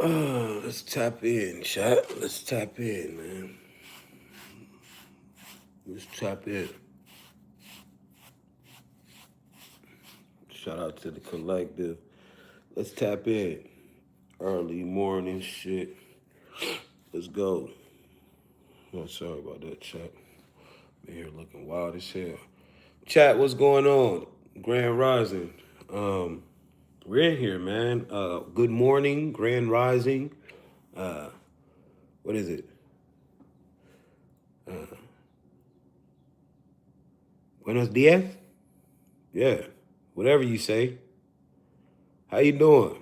Let's tap in, chat. Let's tap in, man. Let's tap in. Shout out to the collective. Let's tap in. Early morning shit. Let's go. Oh, sorry about that, chat. Been here looking wild as hell. Chat, what's going on? Grand Rising. Um, we're in here, man. Good morning, Grand Rising. Uh, what is it? Buenos dias? Yeah. Whatever you say. How you doing?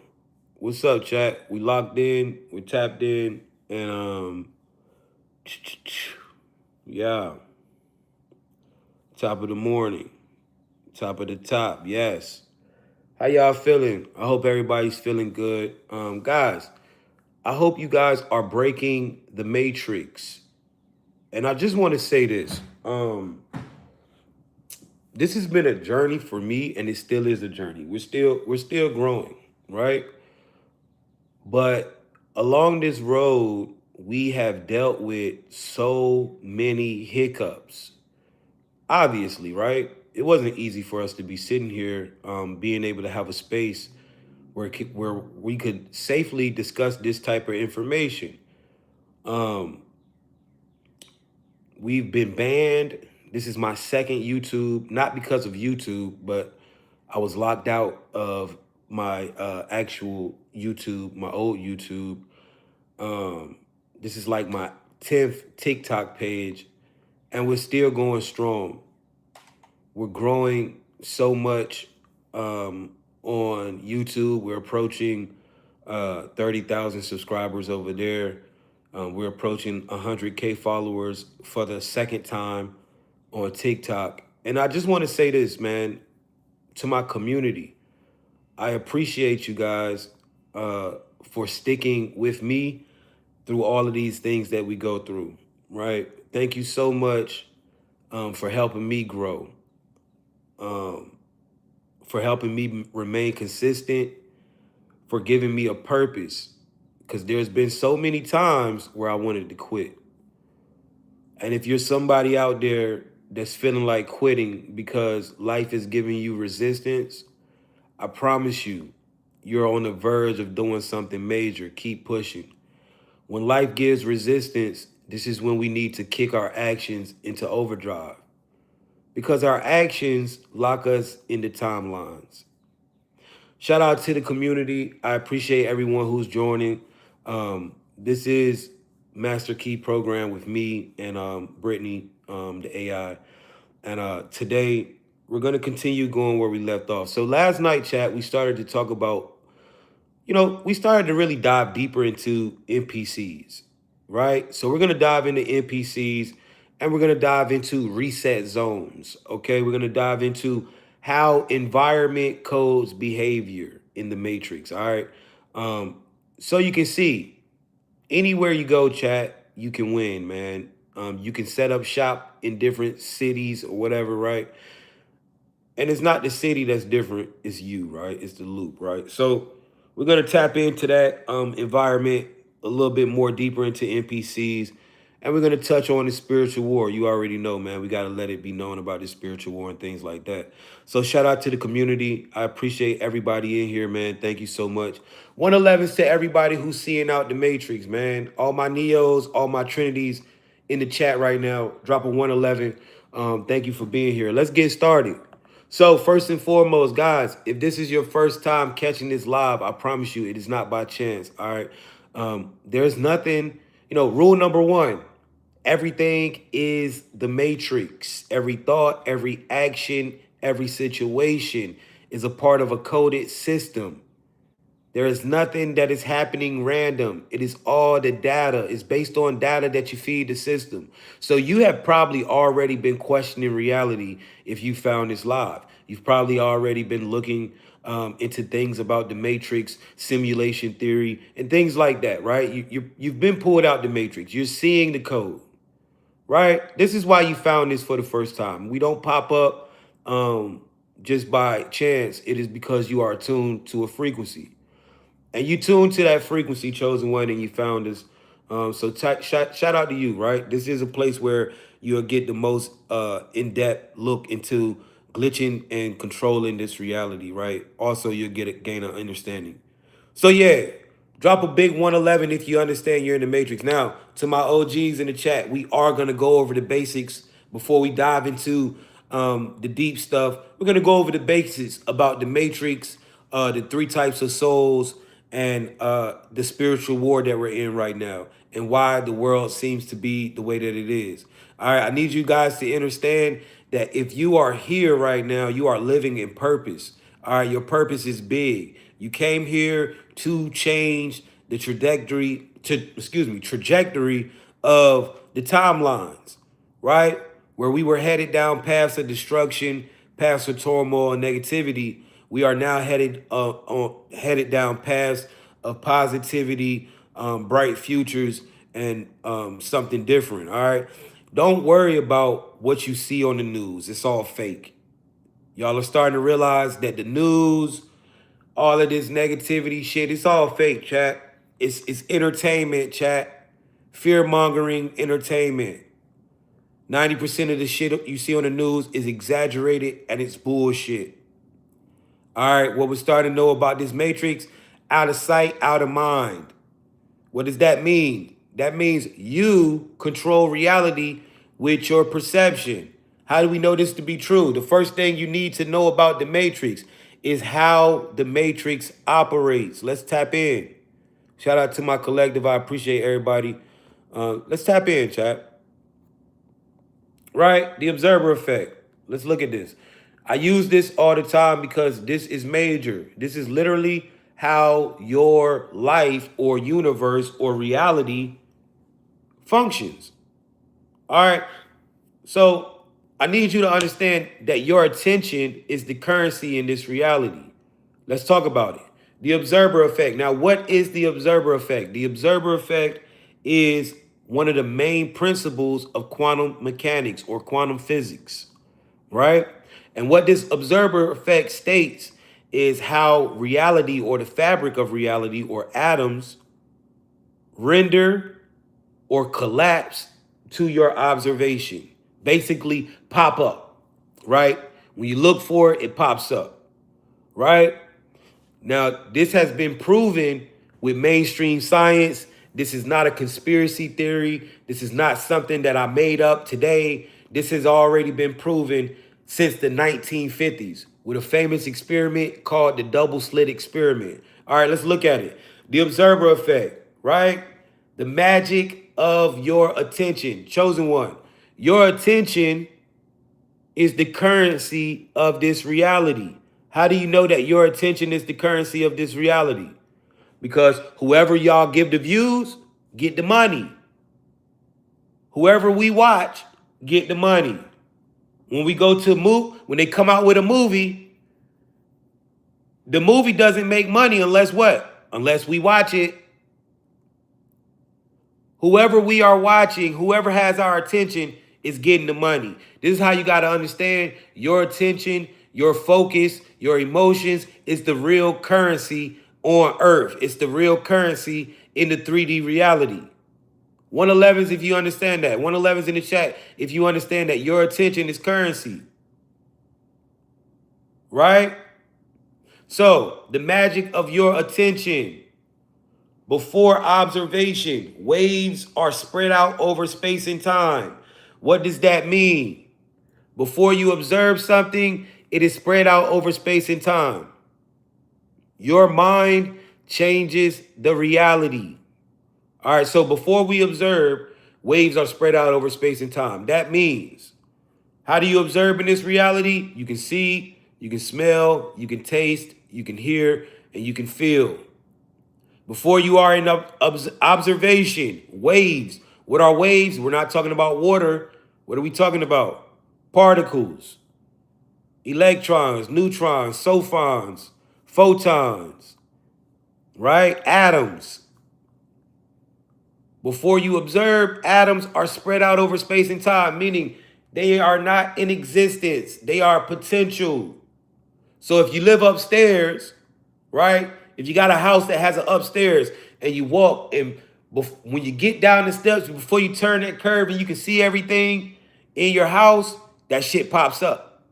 What's up, chat? We locked in, we tapped in, and yeah, top of the morning, top of the top, yes. How y'all feeling? I hope everybody's feeling good. Guys, I hope you guys are breaking the matrix. And I just want to say this. This has been a journey for me, and it still is a journey. We're still growing, right? But along this road, we have dealt with so many hiccups. Obviously, right? It wasn't easy for us to be sitting here, being able to have a space where we could safely discuss this type of information. Um, we've been banned. This is my second YouTube, not because of YouTube, but I was locked out of my actual YouTube, my old YouTube. Um, this is like my 10th TikTok page, and we're still going strong. We're growing so much on YouTube. We're approaching 30,000 subscribers over there. We're approaching 100K followers for the second time on TikTok. And I just want to say this, man, to my community. I appreciate you guys for sticking with me through all of these things that we go through, right? Thank you so much for helping me grow, um, for helping me remain consistent, for giving me a purpose. Because there's been so many times where I wanted to quit. And if you're somebody out there that's feeling like quitting because life is giving you resistance, I promise you, you're on the verge of doing something major. Keep pushing. When life gives resistance, this is when we need to kick our actions into overdrive because our actions lock us into timelines. Shout out to the community. I appreciate everyone who's joining. This is Master Key Program with me and Brittany, the AI. And today we're going to continue going where we left off. So last night, chat, we started to talk about, we started to really dive deeper into NPCs, right? So we're going to dive into NPCs and we're going to dive into reset zones, okay? We're going to dive into how environment codes behavior in the matrix, all right? So you can see anywhere you go, chat, you can win, man. You can set up shop in different cities or whatever, right? And it's not the city that's different, it's you, right? It's the loop, right? So we're gonna tap into that environment a little bit more deeper into NPCs, and we're gonna touch on the spiritual war. You already know, man. We gotta let it be known about the spiritual war and things like that. So shout out to the community. I appreciate everybody in here, man. Thank you so much. 111s to everybody who's seeing out the Matrix, man. All my Neos, all my Trinities in the chat right now. Drop a 111. Thank you for being here. Let's get started. So first and foremost, guys, if this is your first time catching this live, I promise you it is not by chance. All right. There's nothing, rule number one, everything is the matrix. Every thought, every action, every situation is a part of a coded system. There is nothing that is happening random. It is all the data. It's based on data that you feed the system. So you have probably already been questioning reality if you found this live. You've probably already been looking into things about the matrix, simulation theory, and things like that, right? You've been pulled out the matrix. You're seeing the code, right? This is why you found this for the first time. We don't pop up just by chance. It is because you are attuned to a frequency. And you tuned to that frequency, chosen one, and you found us. So shout out to you, right? This is a place where you'll get the most in-depth look into glitching and controlling this reality, right? Also, you'll gain an understanding. So yeah, drop a big 111 if you understand you're in the matrix. Now, to my OGs in the chat, we are gonna go over the basics before we dive into the deep stuff. We're gonna go over the basics about the matrix, the three types of souls, and the spiritual war that we're in right now, and why the world seems to be the way that it is. All right, I need you guys to understand that if you are here right now, you are living in purpose. All right, your purpose is big. You came here to change the trajectory of the timelines, right? Where we were headed down paths of destruction, paths of turmoil and negativity. We are now headed down paths of positivity, bright futures, and something different. All right. Don't worry about what you see on the news. It's all fake. Y'all are starting to realize that the news, all of this negativity shit, it's all fake, chat. It's entertainment, chat. Fear-mongering entertainment. 90% of the shit you see on the news is exaggerated and it's bullshit. All right, what we're starting to know about this matrix, out of sight, out of mind. What does that mean? That means you control reality with your perception. How do we know this to be true? The first thing you need to know about the matrix is how the matrix operates. Let's tap in. Shout out to my collective. I appreciate everybody. Let's tap in, chat. Right? The observer effect. Let's look at this. I use this all the time because this is major. This is literally how your life or universe or reality functions. All right. So I need you to understand that your attention is the currency in this reality. Let's talk about it. The observer effect. Now, what is the observer effect? The observer effect is one of the main principles of quantum mechanics or quantum physics, right? And what this observer effect states is how reality or the fabric of reality or atoms render or collapse to your observation. Basically pop up, right? When you look for it, it pops up, right? Now, this has been proven with mainstream science. This is not a conspiracy theory. This is not something that I made up today. This has already been proven since the 1950s with a famous experiment called the double slit experiment. All right, let's look at it. The observer effect, right? The magic of your attention. Chosen one. Your attention is the currency of this reality. How do you know that your attention is the currency of this reality? Because whoever y'all give the views, get the money. Whoever we watch, get the money. When we go to when they come out with a movie, the movie doesn't make money unless what? Unless we watch it. Whoever we are watching, whoever has our attention is getting the money. This is how you got to understand your attention, your focus, your emotions is the real currency on Earth. It's the real currency in the 3D reality. 111s if you understand that. 111s in the chat if you understand that your attention is currency. Right? So, the magic of your attention. Before observation, waves are spread out over space and time. What does that mean? Before you observe something, it is spread out over space and time. Your mind changes the reality. All right, so before we observe, waves are spread out over space and time. That means, how do you observe in this reality? You can see, you can smell, you can taste, you can hear, and you can feel. Before you are in observation, waves. What are waves? We're not talking about water. What are we talking about? Particles, electrons, neutrons, sophons, photons, right? Atoms. Before you observe, atoms are spread out over space and time, meaning they are not in existence. They are potential. So if you live upstairs, right, If you got a house that has an upstairs and you walk and when you get down the steps, before you turn that curve and you can see everything in your house, that shit pops up.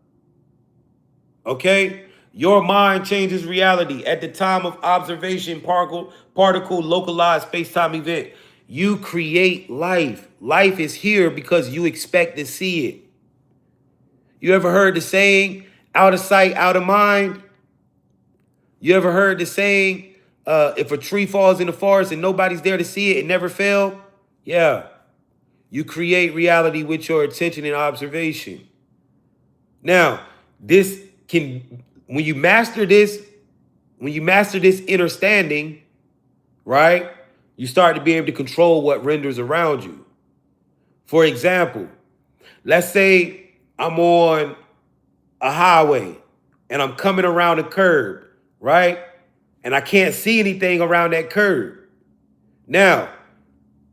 Okay? Your mind changes reality at the time of observation, particle localized space-time event. You create life. Life is here because you expect to see it. You ever heard the saying, out of sight, out of mind? You ever heard the saying, if a tree falls in the forest and nobody's there to see it, it never fell? Yeah. You create reality with your attention and observation. Now, this can, when you master this understanding, right, you start to be able to control what renders around you. For example, let's say I'm on a highway and I'm coming around a curb, right? And I can't see anything around that curb. Now,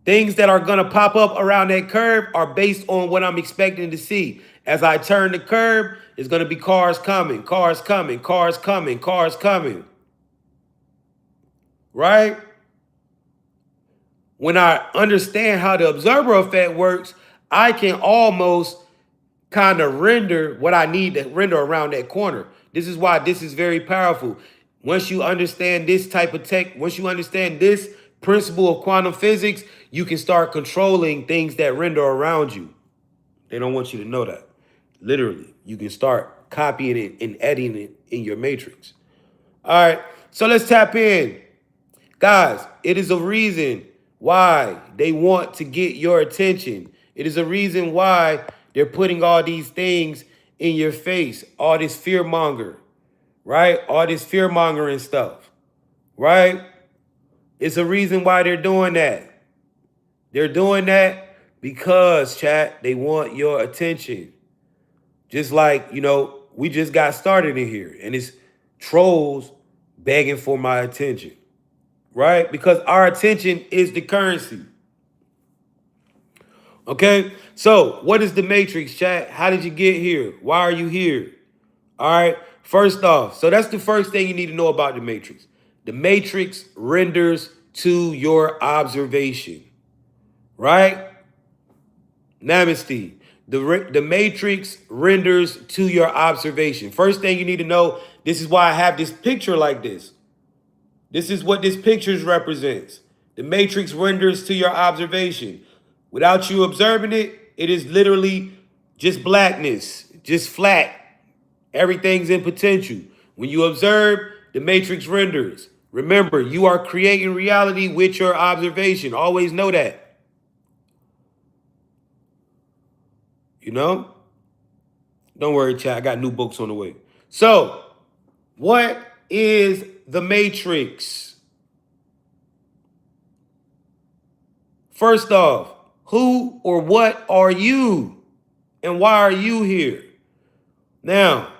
things that are gonna pop up around that curb are based on what I'm expecting to see. As I turn the curb, it's gonna be cars coming, cars coming, cars coming, cars coming. Right? When I understand how the observer effect works, I can almost kind of render what I need to render around that corner. This is why this is very powerful. Once you understand this type of tech, once you understand this principle of quantum physics, you can start controlling things that render around you. They don't want you to know that. Literally, you can start copying it and editing it in your matrix. All right, so let's tap in. Guys, it is a reason why they want to get your attention. It is a reason why they're putting all these things in your face, all this fear monger, right? All this fear mongering stuff, right? It's a reason why they're doing that. They're doing that because, chat, they want your attention. Just like, we just got started in here and it's trolls begging for my attention. Right? Because our attention is the currency. Okay? So, what is the matrix, chat? How did you get here? Why are you here? All right? First off, so that's the first thing you need to know about the matrix. The matrix renders to your observation. Right? Namaste. The matrix renders to your observation. First thing you need to know, this is why I have this picture like this. This is what this picture represents. The matrix renders to your observation. Without you observing it, it is literally just blackness, just flat. Everything's in potential. When you observe, the matrix renders. Remember, you are creating reality with your observation. Always know that. Don't worry, chat. I got new books on the way. So, what is the matrix? First off, who or what are you? And why are you here? Now,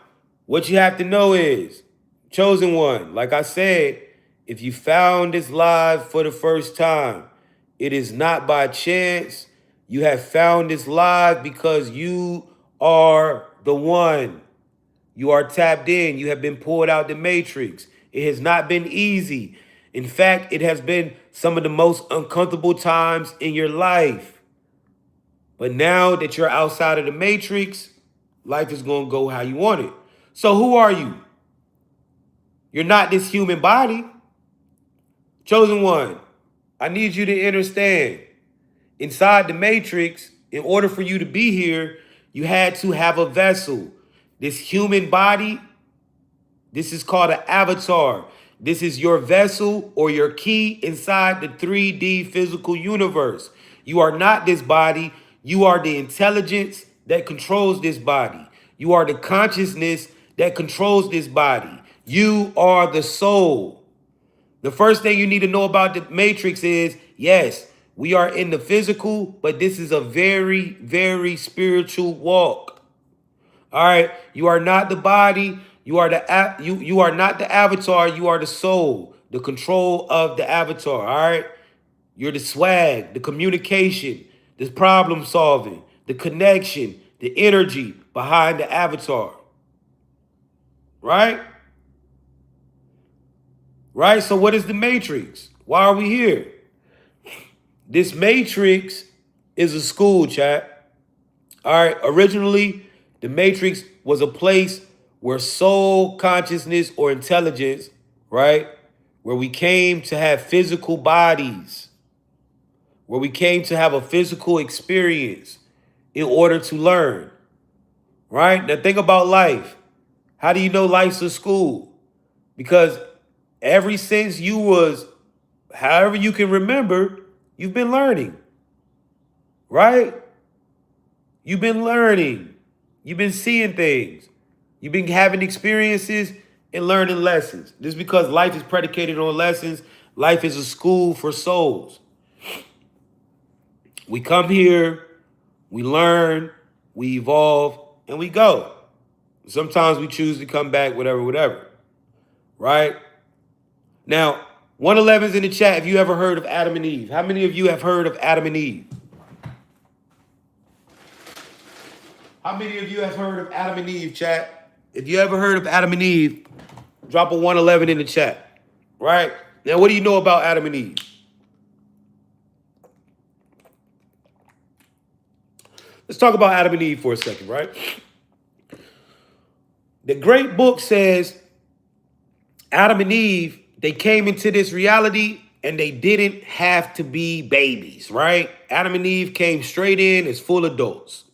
what you have to know is, chosen one, like I said, if you found this live for the first time, it is not by chance. You have found this live because you are the one. You are tapped in. You have been pulled out the matrix. It has not been easy. In fact, it has been some of the most uncomfortable times in your life. But now that you're outside of the matrix, life is going to go how you want it. So who are you? You're not this human body. Chosen one, I need you to understand. Inside the matrix, in order for you to be here, you had to have a vessel. This human body, this is called an avatar. This is your vessel or your key inside the 3D physical universe. You are not this body. You are the intelligence that controls this body. You are the consciousness that controls this body. You are the soul. The first thing you need to know about the matrix is, yes, we are in the physical, but this is a very, very spiritual walk. All right, you are not the body. You are you are not the avatar. You are the soul, the control of the avatar. All right, you're the swag, the communication, the problem solving, the connection, the energy behind the avatar. Right? right? So what is the matrix? Why are we here? This matrix is a school, chat. All right. Originally, the matrix was a place where soul, consciousness, or intelligence, right? Where we came to have physical bodies, where we came to have a physical experience in order to learn, right? Now think about life. How do you know life's a school? Because ever since you was, however you can remember, you've been learning, right? You've been learning. You've been seeing things. You've been having experiences and learning lessons. This is because life is predicated on lessons. Life is a school for souls. We come here, we learn, we evolve, and we go. Sometimes we choose to come back, whatever, right? Now, 111's in the chat. Have you ever heard of Adam and Eve? How many of you have heard of Adam and Eve? How many of you have heard of Adam and Eve, chat? If you ever heard of Adam and Eve, drop a 111 in the chat, right? Now, what do you know about Adam and Eve? Let's talk about Adam and Eve for a second, right? The great book says Adam and Eve, they came into this reality and they didn't have to be babies, right? Adam and Eve came straight in as full adults,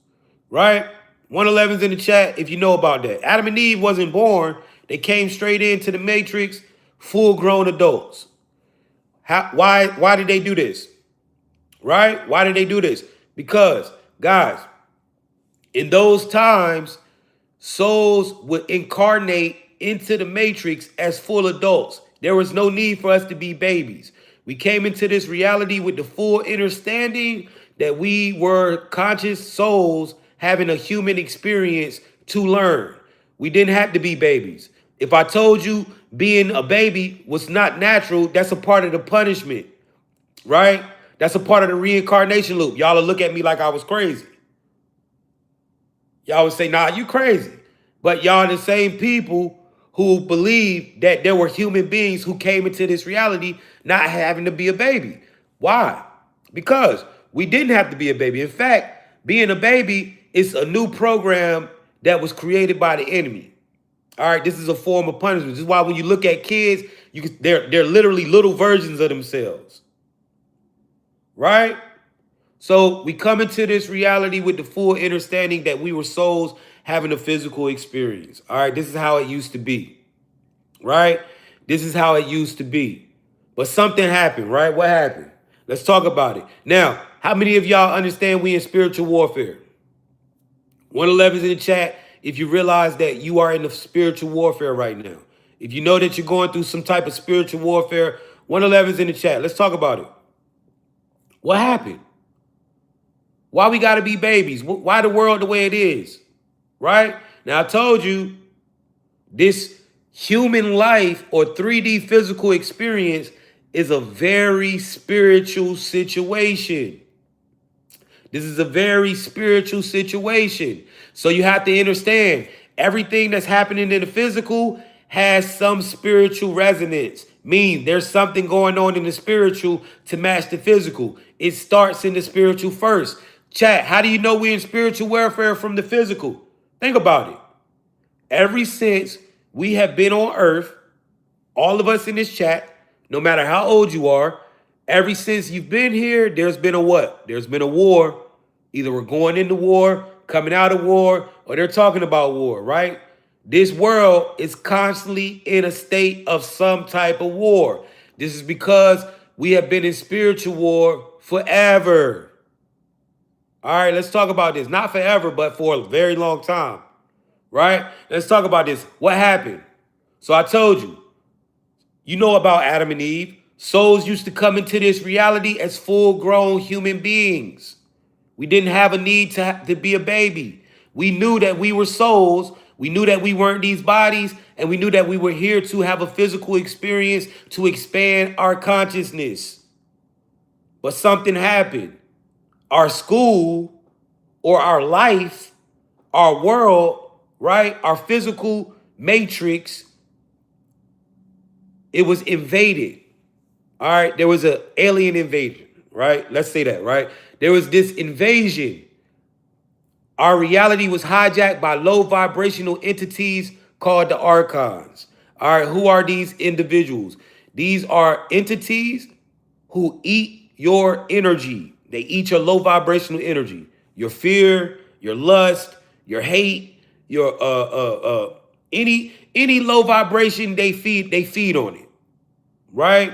right? 111's in the chat if you know about that. Adam and Eve wasn't born. They came straight into the matrix, full-grown adults. Why did they do this? Right? Why did they do this? Because, guys, in those times, souls would incarnate into the matrix as full adults. There was no need for us to be babies. We came into this reality with the full understanding that we were conscious souls having a human experience to learn. We didn't have to be babies. If I told you being a baby was not natural, that's a part of the punishment, right? That's a part of the reincarnation loop. Y'all will look at me like I was crazy. Y'all would say, nah, you crazy. But y'all the same people who believe that there were human beings who came into this reality not having to be a baby. Why? Because we didn't have to be a baby. In fact, being a baby is a new program that was created by the enemy. All right, this is a form of punishment. This is why when you look at kids, they're literally little versions of themselves. Right? So we come into this reality with the full understanding that we were souls having a physical experience. All right, this is how it used to be. Right? This is how it used to be. But something happened, right? What happened? Let's talk about it. Now, how many of y'all understand we in spiritual warfare? 111's in the chat if you realize that you are in the spiritual warfare right now. If you know that you're going through some type of spiritual warfare, 111's in the chat. Let's talk about it. What happened? Why we got to be babies? Why the world the way it is? Right? Now, I told you this human life or 3D physical experience is a very spiritual situation. This is a very spiritual situation. So you have to understand everything that's happening in the physical has some spiritual resonance. Means there's something going on in the spiritual to match the physical. It starts in the spiritual first. Chat, how do you know we're in spiritual warfare from the physical? Think about it. Ever since we have been on earth, all of us in this chat, no matter how old you are, ever since you've been here, there's been a what? There's been a war. Either we're going into war, coming out of war, or they're talking about war, right? This world is constantly in a state of some type of war. This is because we have been in spiritual war forever. All right, let's talk about this. Not forever, but for a very long time, right? Let's talk about this. What happened? So I told you, you know about Adam and Eve. Souls used to come into this reality as full-grown human beings. We didn't have a need to be a baby. We knew that we were souls. We knew that we weren't these bodies. And we knew that we were here to have a physical experience to expand our consciousness. But something happened. Our school or our life, our world, right? Our physical matrix it was invaded. All right, there was an alien invasion, right? Let's say that, right? There was this invasion. Our reality was hijacked by low vibrational entities called the archons. All right, who are these individuals? These are entities who eat your energy. They eat your low vibrational energy, your fear, your lust, your hate, your any low vibration they feed on it, right?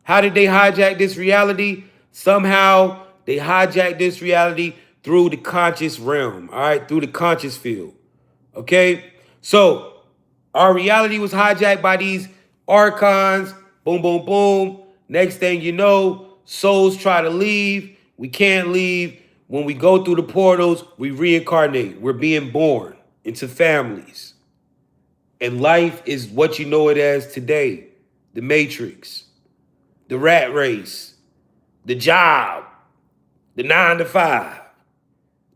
How did they hijack this reality? Somehow they hijacked this reality through the conscious realm, all right, through the conscious field. Okay? So our reality was hijacked by these archons. Boom, boom, boom. Next thing you know, souls try to leave. We can't leave. When we go through the portals, we reincarnate. We're being born into families. And life is what you know it as today. The Matrix, the rat race, the job, the 9 to 5,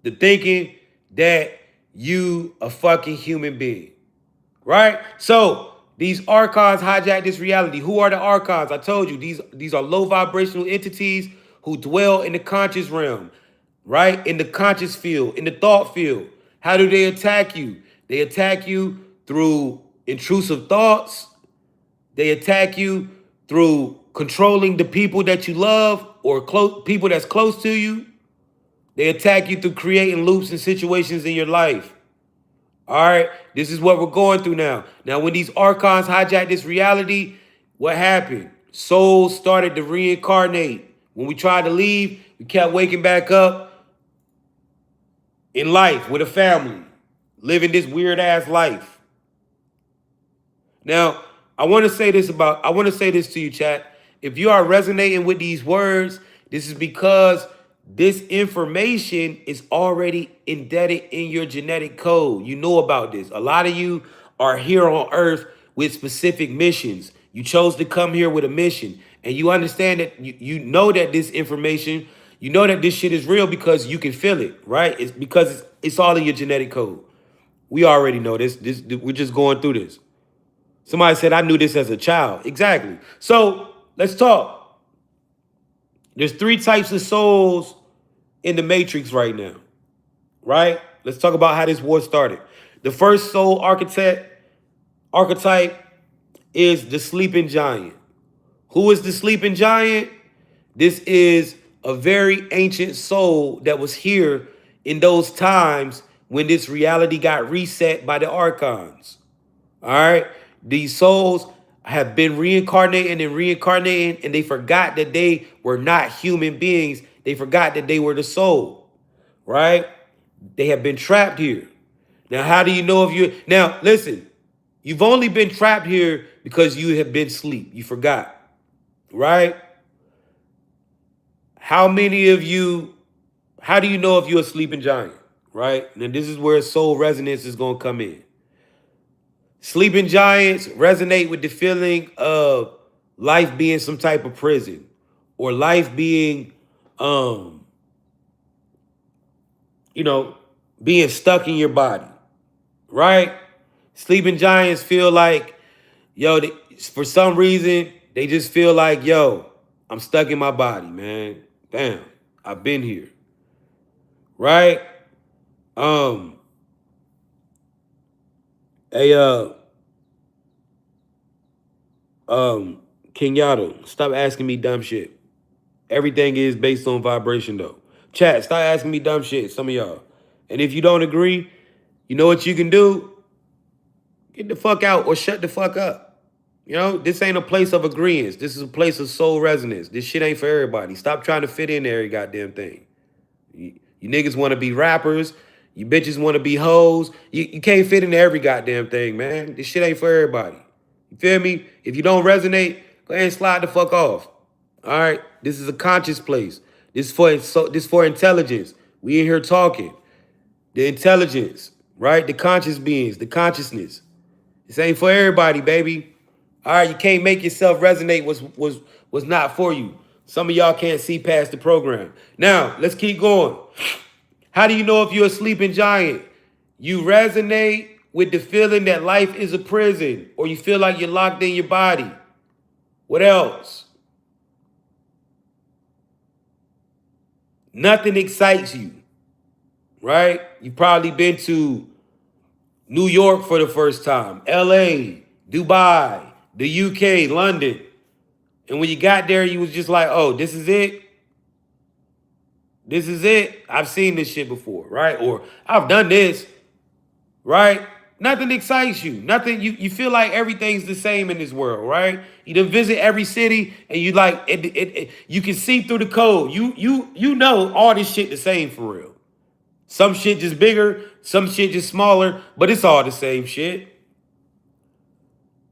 the thinking that you a fucking human being, right? So these archons hijack this reality. Who are the archons? I told you, these are low vibrational entities who dwell in the conscious realm, right? In the conscious field, in the thought field. How do they attack you? They attack you through intrusive thoughts. They attack you through controlling the people that you love or people that's close to you. They attack you through creating loops and situations in your life. All right, this is what we're going through now. Now, when these archons hijacked this reality, what happened? Souls started to reincarnate. When we tried to leave, we kept waking back up in life with a family, living this weird ass life. Now, I want to say this to you, chat. If you are resonating with these words, this is because this information is already embedded in your genetic code. You know about this. A lot of you are here on Earth with specific missions. You chose to come here with a mission. And you understand that you know that this information, you know that this shit is real because you can feel it, right? It's because it's all in your genetic code. We already know this. We're just going through this. Somebody said, I knew this as a child. Exactly. So let's talk. There's 3 types of souls in the Matrix right now, right? Let's talk about how this war started. The first soul archetype is the sleeping giant. Who is the sleeping giant? This is a very ancient soul that was here in those times when this reality got reset by the archons. All right? These souls have been reincarnating and reincarnating, and they forgot that they were not human beings. They forgot that they were the soul, right? They have been trapped here. Now, how do you know if you... Now, listen, you've only been trapped here because you have been asleep. You forgot, right? How many of you... How do you know if you're a sleeping giant, right? Now, this is where soul resonance is going to come in. Sleeping giants resonate with the feeling of life being some type of prison or life being, being stuck in your body, right? Sleeping giants feel like, for some reason, they just feel like, I'm stuck in my body, man. Damn, I've been here, right? Kenyatta, stop asking me dumb shit. Everything is based on vibration, though. Chat, stop asking me dumb shit, some of y'all. And if you don't agree, you know what you can do? Get the fuck out or shut the fuck up. This ain't a place of agreeance. This is a place of soul resonance. This shit ain't for everybody. Stop trying to fit in every goddamn thing. You niggas want to be rappers. You bitches want to be hoes. You can't fit into every goddamn thing, man. This shit ain't for everybody. You feel me? If you don't resonate, go ahead and slide the fuck off. All right? This is a conscious place. This for intelligence. We in here talking. The intelligence, right? The conscious beings, the consciousness. This ain't for everybody, baby. All right, you can't make yourself resonate was not for you. Some of y'all can't see past the program. Now, let's keep going. How do you know if you're a sleeping giant? You resonate with the feeling that life is a prison, or you feel like you're locked in your body. What else? Nothing excites you, right? You've probably been to New York for the first time, LA, Dubai, the UK, London. And when you got there, you was just like, oh, this is it? This is it? I've seen this shit before, right? Or I've done this, right? Nothing excites you. Nothing, you feel like everything's the same in this world, right? You done visit every city and you like you can see through the code. You know all this shit the same for real. Some shit just bigger, some shit just smaller, but it's all the same shit.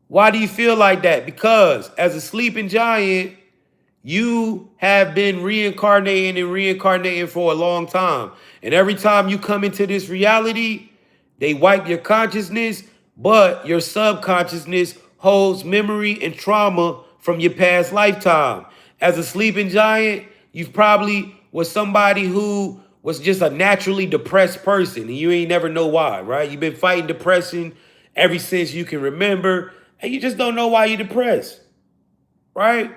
Why do you feel like that? Because as a sleeping giant, you have been reincarnating and reincarnating for a long time. And every time you come into this reality, they wipe your consciousness, but your subconsciousness holds memory and trauma from your past lifetime. As a sleeping giant, you've probably was somebody who was just a naturally depressed person, and you ain't never know why, right? You've been fighting depression ever since you can remember, and you just don't know why you're depressed, right?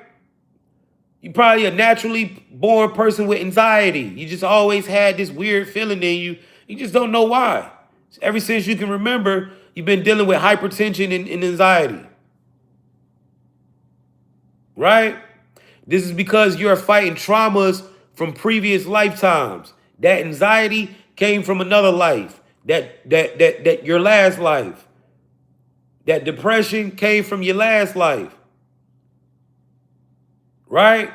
You're probably a naturally born person with anxiety. You just always had this weird feeling in you. You just don't know why. Ever since you can remember, you've been dealing with hypertension and anxiety. Right? This is because you're fighting traumas from previous lifetimes. That anxiety came from another life. That your last life. That depression came from your last life. Right?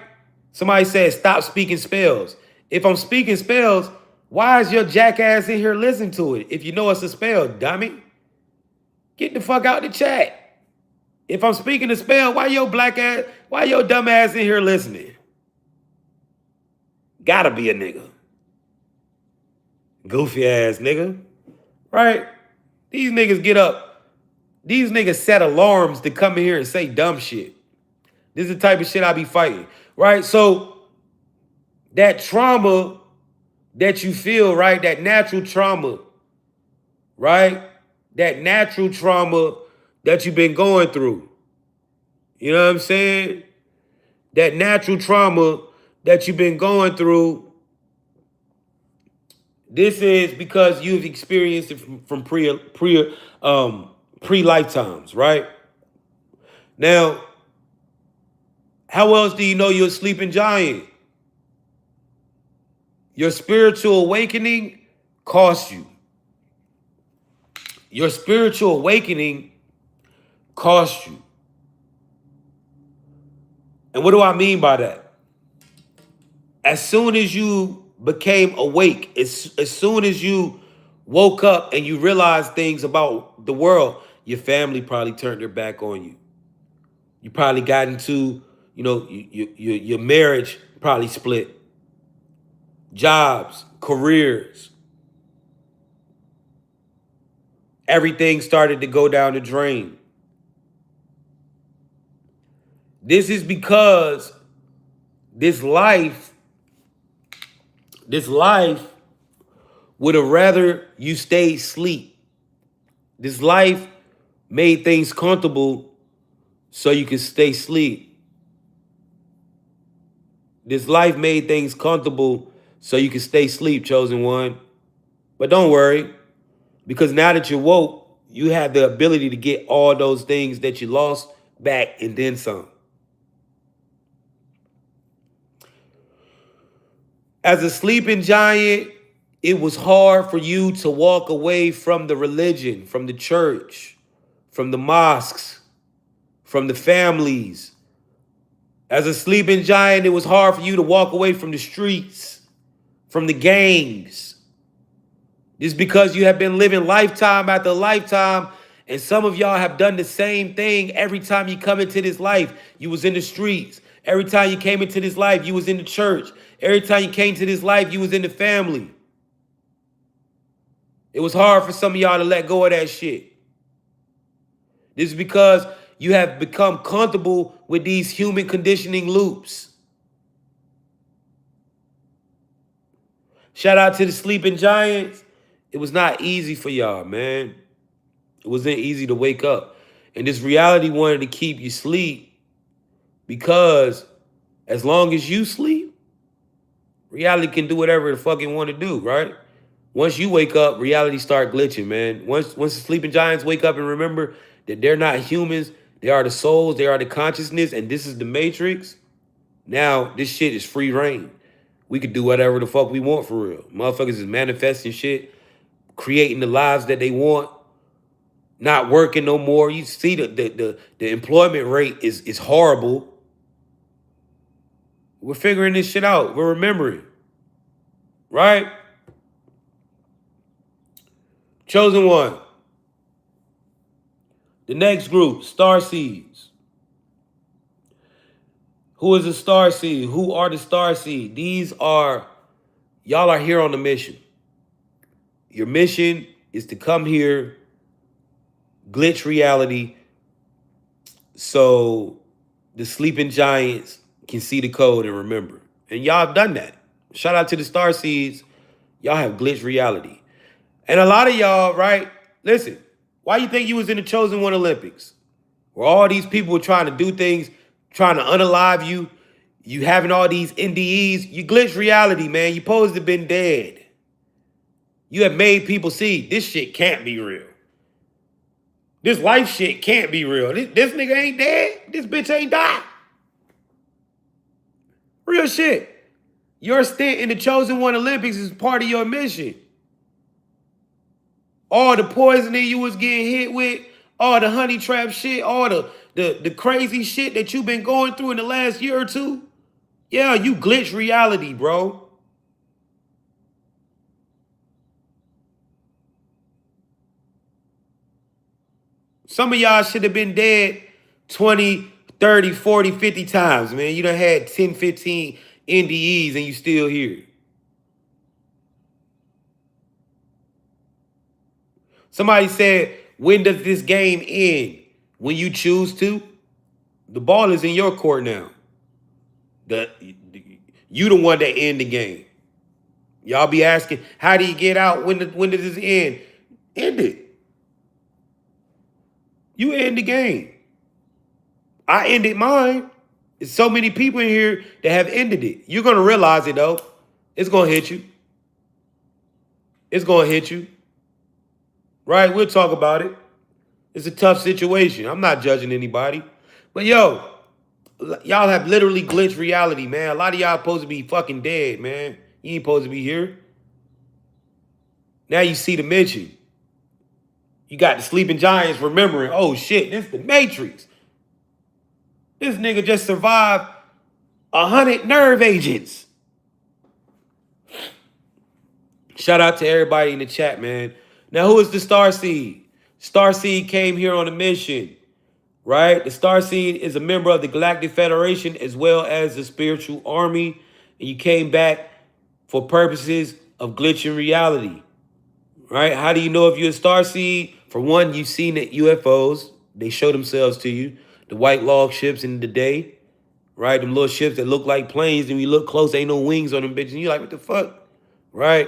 Somebody said, stop speaking spells. If I'm speaking spells, why is your jackass in here listening to it? If you know it's a spell, dummy. Get the fuck out the chat. If I'm speaking a spell, why your dumb ass in here listening? Gotta be a nigga. Goofy ass nigga. Right? These niggas get up. These niggas set alarms to come in here and say dumb shit. This is the type of shit I be fighting. Right? So that trauma that you feel, right? That natural trauma, right? That natural trauma that you've been going through. You know what I'm saying? That natural trauma that you've been going through. This is because you've experienced it from pre lifetimes, right? Now, how else do you know you're a sleeping giant? Your spiritual awakening costs you. Your spiritual awakening costs you. And what do I mean by that? As soon as you became awake, as soon as you woke up and you realized things about the world, your family probably turned their back on you. You probably got into, your marriage probably split. Jobs, careers. Everything started to go down the drain. This is because this life would have rather you stay asleep. This life made things comfortable so you could stay asleep. This life made things comfortable so you could stay asleep, chosen one. But don't worry, because now that you're woke, you have the ability to get all those things that you lost back and then some. As a sleeping giant, it was hard for you to walk away from the religion, from the church, from the mosques, from the families. As a sleeping giant, it was hard for you to walk away from the streets, from the gangs. It's because you have been living lifetime after lifetime, and some of y'all have done the same thing every time you come into this life. You was in the streets. Every time you came into this life, you was in the church. Every time you came to this life, you was in the family. It was hard for some of y'all to let go of that shit. This is because you have become comfortable with these human conditioning loops. Shout out to the sleeping giants. It was not easy for y'all, man. It wasn't easy to wake up. And this reality wanted to keep you asleep because as long as you sleep, reality can do whatever the fuck it want to do, right? Once you wake up, reality start glitching, man. Once the sleeping giants wake up and remember that they're not humans, they are the souls, they are the consciousness, and this is the matrix. Now this shit is free reign. We could do whatever the fuck we want for real. Motherfuckers is manifesting shit, creating the lives that they want, not working no more. You see the employment rate is horrible. We're figuring this shit out. We're remembering, right? Chosen one. The next group, star seeds. Who is a star seed? Who are the star seed? Y'all are here on a mission. Your mission is to come here, glitch reality, so the sleeping giants can see the code and remember. And y'all have done that. Shout out to the star seeds. Y'all have glitched reality. And a lot of y'all, right? Listen, why you think you was in the Chosen One Olympics? Where all these people were trying to do things, trying to unalive you, you having all these NDEs, you glitched reality, man. You supposed to have been dead. You have made people see this shit can't be real. This life shit can't be real. This nigga ain't dead. This bitch ain't died. Real shit. Your stint in the Chosen One Olympics is part of your mission. All the poisoning you was getting hit with, all the honey trap shit, all the crazy shit that you've been going through in the last year or two. Yeah, you glitch reality, bro. Some of y'all should have been dead 20, 30, 40, 50 times, man. You done had 10, 15 NDEs and you still here. Somebody said, when does this game end? When you choose to. The ball is in your court now. You the one that end the game. Y'all be asking, how do you get out? When does this end? End it. You end the game. I ended mine. There's so many people in here that have ended it. You're going to realize it, though. It's going to hit you. It's going to hit you. Right? We'll talk about it. It's a tough situation. I'm not judging anybody. But, yo, y'all have literally glitched reality, man. A lot of y'all supposed to be fucking dead, man. You ain't supposed to be here. Now you see the mission. You got the sleeping giants remembering, oh, shit, this is the Matrix. This nigga just survived 100 nerve agents. Shout out to everybody in the chat, man. Now, who is the Starseed? Starseed came here on a mission, right? The Starseed is a member of the Galactic Federation as well as the spiritual army. And you came back for purposes of glitching reality, right? How do you know if you're a Starseed? For one, you've seen the UFOs. They show themselves to you. The white log ships in the day, right? Them little ships that look like planes, and you look close, ain't no wings on them bitches. And you're like, what the fuck, right?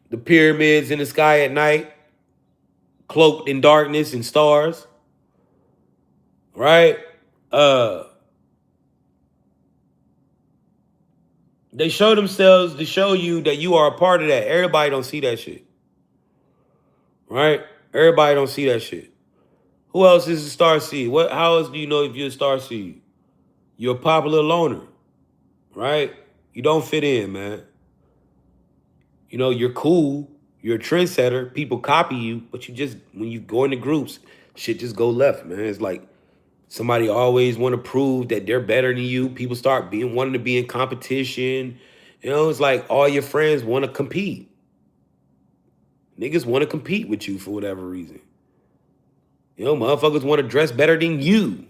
The pyramids in the sky at night, cloaked in darkness and stars, right? They show themselves to show you that you are a part of that. Everybody don't see that shit, right? Everybody don't see that shit. Who else is a star seed? How else do you know if you're a star seed? You're a popular loner, right? You don't fit in, man. You know, you're cool. You're a trendsetter. People copy you, but when you go into groups, shit just go left, man. It's like somebody always want to prove that they're better than you. People start wanting to be in competition. You know, it's like all your friends want to compete. Niggas want to compete with you for whatever reason. You know, motherfuckers want to dress better than you,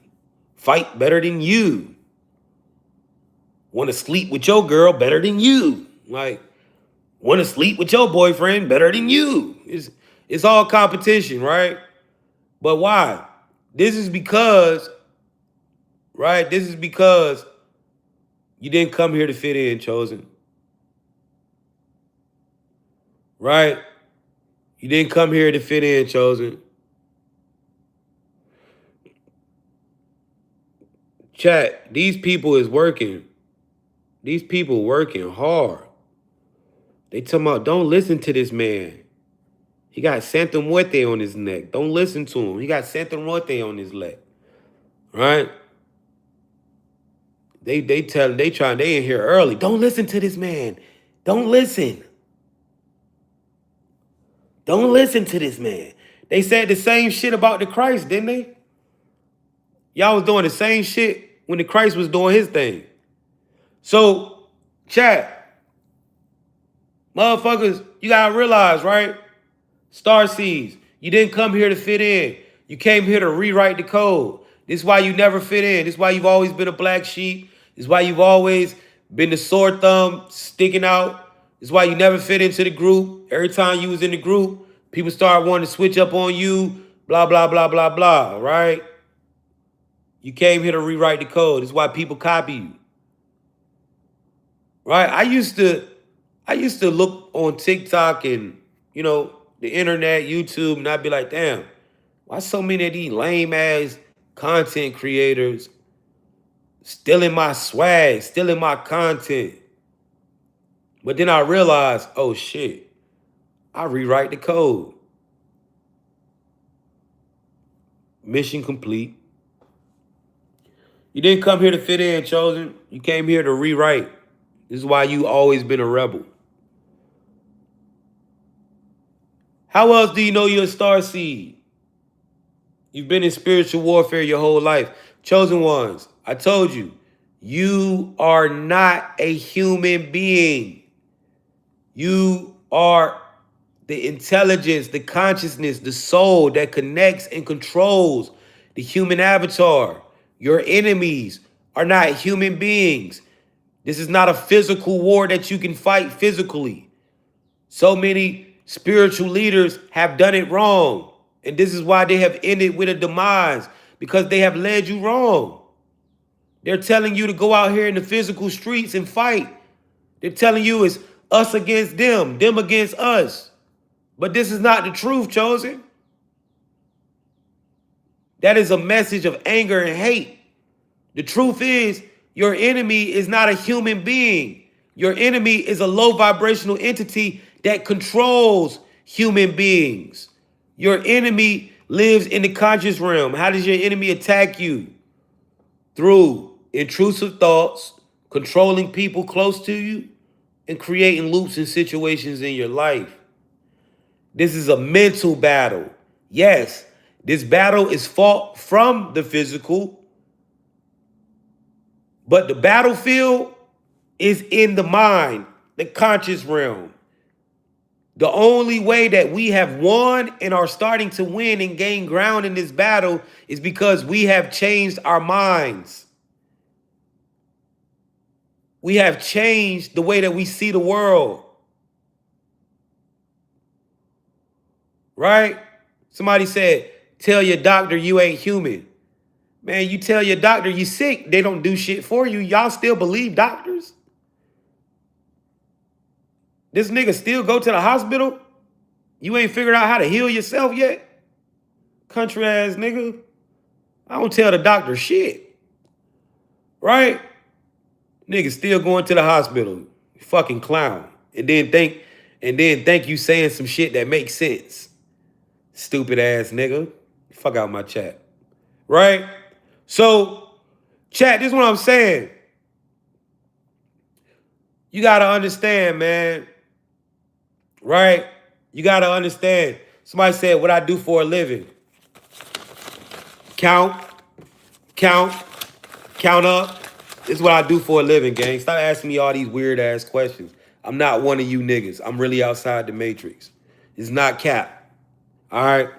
fight better than you, want to sleep with your girl better than you, like want to sleep with your boyfriend better than you. It's all competition, right? But why? This is because, right? This is because you didn't come here to fit in, Chosen. Right? You didn't come here to fit in, Chosen. Chat, these people is working. These people working hard. They talking about, don't listen to this man. He got Santa Muerte on his neck. Don't listen to him. He got Santa Muerte on his leg. Right? They in here early. Don't listen to this man. Don't listen. Don't listen to this man. They said the same shit about the Christ, didn't they? Y'all was doing the same shit when the Christ was doing his thing. So, chat, motherfuckers, you gotta realize, right? Starseeds, you didn't come here to fit in. You came here to rewrite the code. This is why you never fit in. This is why you've always been a black sheep. This is why you've always been the sore thumb sticking out. This is why you never fit into the group. Every time you was in the group, people start wanting to switch up on you, blah, blah, blah, blah, blah, right? You came here to rewrite the code. This is why people copy you. Right? I used to look on TikTok and, you know, the internet, YouTube, and I'd be like, damn, why so many of these lame ass content creators stealing my swag, stealing my content? But then I realized, oh shit, I rewrite the code. Mission complete. You didn't come here to fit in, Chosen. You came here to rewrite. This is why you always been a rebel. How else do you know you're a star seed? You've been in spiritual warfare your whole life. Chosen ones, I told you, you are not a human being. You are the intelligence, the consciousness, the soul that connects and controls the human avatar. Your enemies are not human beings. This is not a physical war that you can fight physically. So many spiritual leaders have done it wrong. And this is why they have ended with a demise, because they have led you wrong. They're telling you to go out here in the physical streets and fight. They're telling you it's us against them against us. But this is not the truth, Chosen. That is a message of anger and hate. The truth is, your enemy is not a human being. Your enemy is a low vibrational entity that controls human beings. Your enemy lives in the conscious realm. How does your enemy attack you? Through intrusive thoughts, controlling people close to you, and creating loops and situations in your life. This is a mental battle. Yes, this battle is fought from the physical, but the battlefield is in the mind, the conscious realm. The only way that we have won and are starting to win and gain ground in this battle is because we have changed our minds. We have changed the way that we see the world. Right? Somebody said, tell your doctor you ain't human. Man, you tell your doctor you sick, they don't do shit for you. Y'all still believe doctors? This nigga still go to the hospital? You ain't figured out how to heal yourself yet? Country ass nigga. I don't tell the doctor shit. Right? Nigga still going to the hospital. Fucking clown. And then think you saying some shit that makes sense. Stupid ass nigga. Fuck out my chat. Right? So, chat, this is what I'm saying. You got to understand, man. Right? You got to understand. Somebody said what I do for a living. Count up. This is what I do for a living, gang. Stop asking me all these weird ass questions. I'm not one of you niggas. I'm really outside the matrix. It's not cap. All right?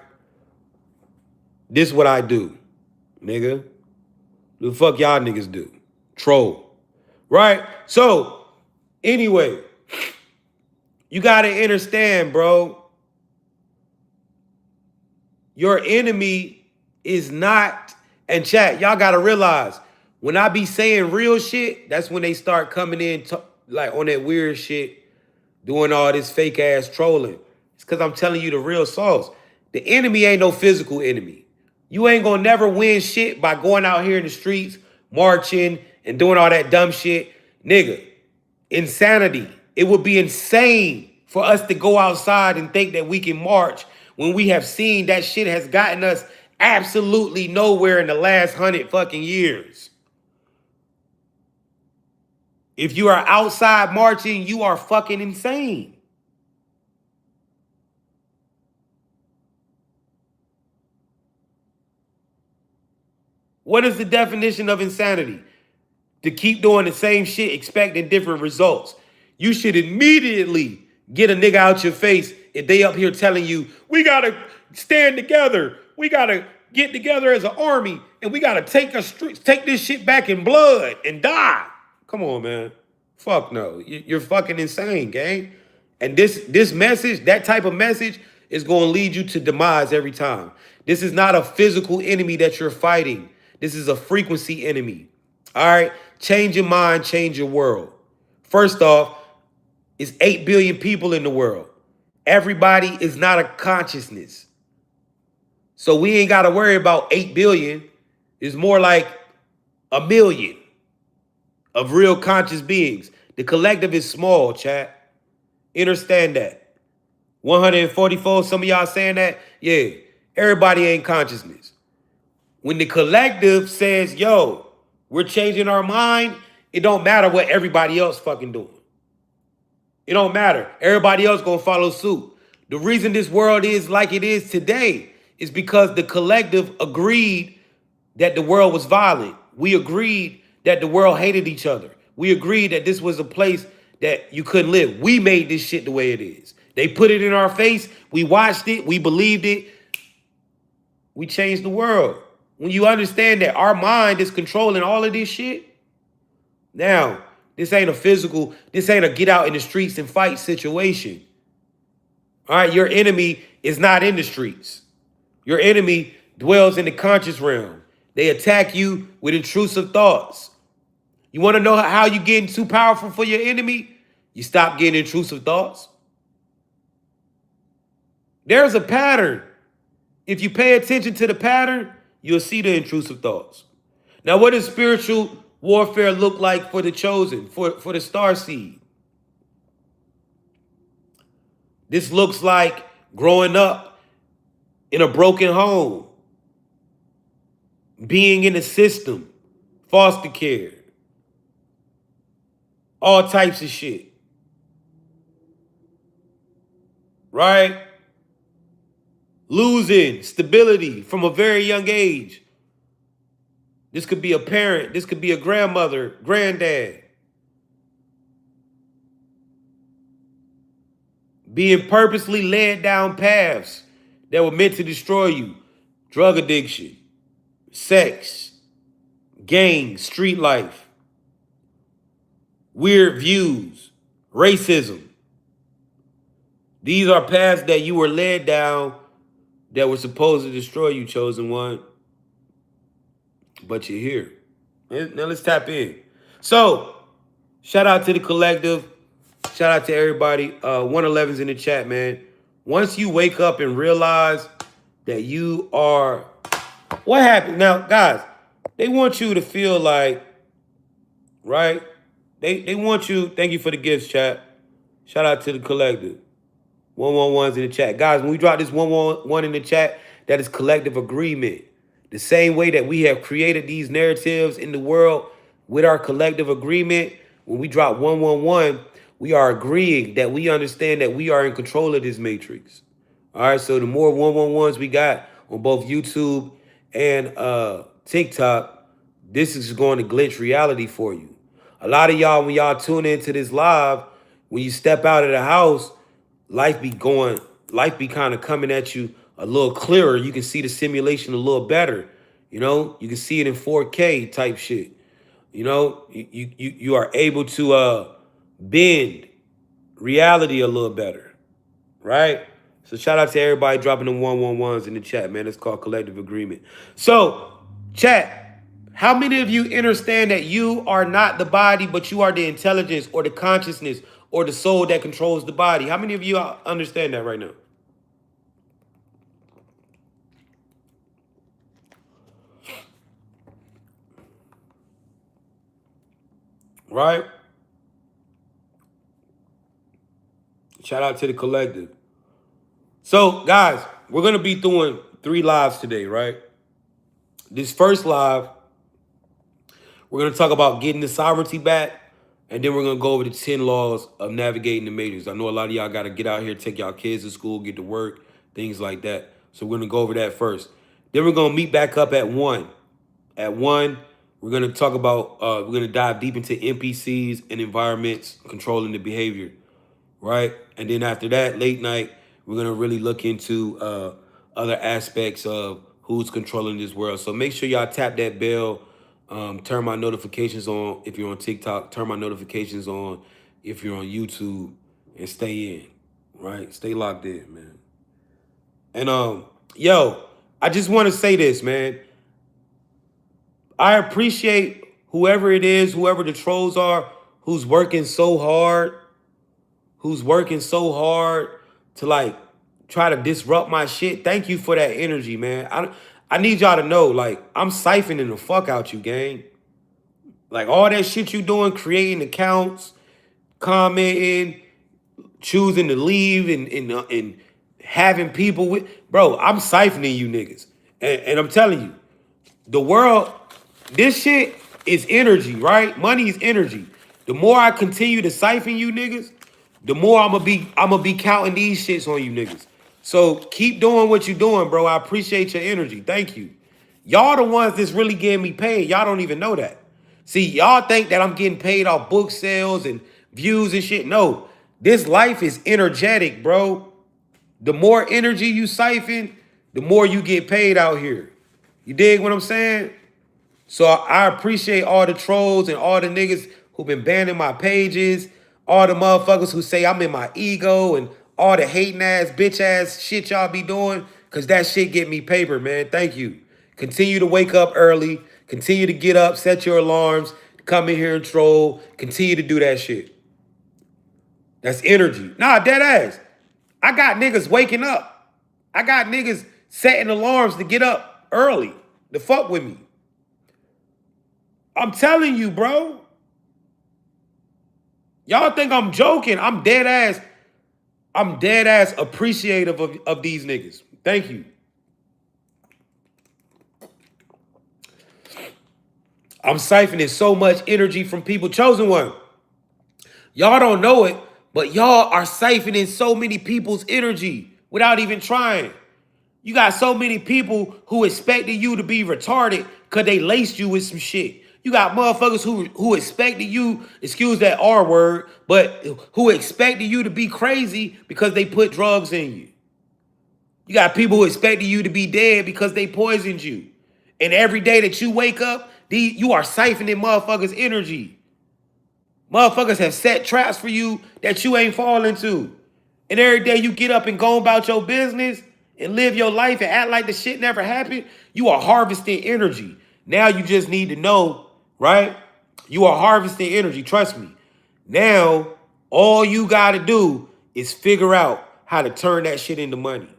This is what I do, nigga. The fuck y'all niggas do? Troll. Right? So, anyway, you got to understand, bro. Your enemy is not, and chat, y'all got to realize, when I be saying real shit, that's when they start coming in like on that weird shit, doing all this fake ass trolling. It's because I'm telling you the real sauce. The enemy ain't no physical enemy. You ain't gonna never win shit by going out here in the streets marching and doing all that dumb shit. Nigga, insanity. It would be insane for us to go outside and think that we can march when we have seen that shit has gotten us absolutely nowhere in the last 100 fucking years. If you are outside marching, you are fucking insane. What is the definition of insanity? To keep doing the same shit expecting different results. You should immediately get a nigga out your face if they up here telling you, we gotta stand together. We gotta get together as an army and we gotta take this shit back in blood and die. Come on, man. Fuck no. You're fucking insane, gang. And this message, that type of message, is going to lead you to demise every time. This is not a physical enemy that you're fighting. This is a frequency enemy. All right? Change your mind, change your world. First off, it's 8 billion people in the world. Everybody is not a consciousness. So we ain't got to worry about 8 billion. It's more like a million of real conscious beings. The collective is small, chat. Understand that. 144, some of y'all saying that? Yeah, everybody ain't consciousness. When the collective says, yo, we're changing our mind, it don't matter what everybody else fucking doing. It don't matter. Everybody else gonna follow suit. The reason this world is like it is today is because the collective agreed that the world was violent. We agreed that the world hated each other. We agreed that this was a place that you couldn't live. We made this shit the way it is. They put it in our face. We watched it. We believed it. We changed the world. When you understand that our mind is controlling all of this shit, now, this ain't a get out in the streets and fight situation. All right, your enemy is not in the streets. Your enemy dwells in the conscious realm. They attack you with intrusive thoughts. You want to know how you getting too powerful for your enemy? You stop getting intrusive thoughts. There's a pattern. If you pay attention to the pattern, you'll see the intrusive thoughts. Now, what does spiritual warfare look like for the chosen, for the star seed? This looks like growing up in a broken home, being in a system, foster care, all types of shit. Right? Losing stability from a very young age. This could be a parent. This could be a grandmother, granddad. Being purposely led down paths that were meant to destroy you. Drug addiction, sex, gangs, street life, weird views, racism. These are paths that you were led down that were supposed to destroy you, chosen one. But you're here. Now let's tap in. So, shout out to the collective. Shout out to everybody. 111's in the chat, man. Once you wake up and realize that you are... What happened? Now, guys, they want you to feel like, right? They want you... Thank you for the gifts, chat. Shout out to the collective. 111's in the chat. Guys, when we drop this 111 in the chat, that is collective agreement. The same way that we have created these narratives in the world with our collective agreement, when we drop 111, we are agreeing that we understand that we are in control of this matrix. All right, so the more 111s we got on both YouTube and TikTok, this is going to glitch reality for you. A lot of y'all, when y'all tune into this live, when you step out of the house, life be kind of coming at you a little clearer. You can see the simulation a little better. You know, you can see it in 4K type shit. You know, you are able to bend reality a little better, right? So shout out to everybody dropping the 111s in the chat, man. It's called collective agreement. So, chat, how many of you understand that you are not the body, but you are the intelligence or the consciousness or the soul that controls the body? How many of you understand that right now? right? Shout out to the collective. So, guys, we're going to be doing 3 lives today, right? This first live, we're going to talk about getting the sovereignty back, and then we're going to go over the 10 laws of navigating the matrix. I know a lot of y'all got to get out here, take y'all kids to school, get to work, things like that. So we're going to go over that first. Then we're going to meet back up at 1. At 1, we're going to talk about, we're going to dive deep into NPCs and environments controlling the behavior, right? And then after that, late night, we're going to really look into other aspects of who's controlling this world. So make sure y'all tap that bell, turn my notifications on if you're on TikTok, turn my notifications on if you're on YouTube, and stay in, right? Stay locked in, man. And yo, I just want to say this, man. I appreciate whoever it is, whoever the trolls are, who's working so hard to like try to disrupt my shit. Thank you for that energy, man. I need y'all to know, like, I'm siphoning the fuck out you, gang. Like all that shit you doing, creating accounts, commenting, choosing to leave, and having people with, bro. I'm siphoning you niggas, and I'm telling you, the world, this shit is energy, right? Money is energy. The more I continue to siphon you niggas, the more I'm gonna be counting these shits on you niggas. So keep doing what you're doing, bro. I appreciate your energy. Thank you. Y'all the ones that's really getting me paid. Y'all don't even know that. See, y'all think that I'm getting paid off book sales and views and shit. No, this life is energetic, bro. The more energy you siphon, the more you get paid out here. You dig what I'm saying? So I appreciate all the trolls and all the niggas who been banning my pages, all the motherfuckers who say I'm in my ego, and all the hating ass, bitch ass shit y'all be doing, because that shit get me paper, man. Thank you. Continue to wake up early. Continue to get up, set your alarms, come in here and troll. Continue to do that shit. That's energy. Nah, dead ass. I got niggas waking up. I got niggas setting alarms to get up early to fuck with me. I'm telling you, bro. Y'all think I'm joking. I'm dead ass. I'm dead ass appreciative of these niggas. Thank you. I'm siphoning so much energy from people. Chosen one. Y'all don't know it, but y'all are siphoning so many people's energy without even trying. You got so many people who expected you to be retarded because they laced you with some shit. You got motherfuckers who expected you, excuse that R word, but who expected you to be crazy because they put drugs in you. You got people who expected you to be dead because they poisoned you. And every day that you wake up, you are siphoning motherfuckers' energy. Motherfuckers have set traps for you that you ain't falling to. And every day you get up and go about your business and live your life and act like the shit never happened, you are harvesting energy. Now you just need to know, right? You are harvesting energy, trust me. Now, all you gotta do is figure out how to turn that shit into money.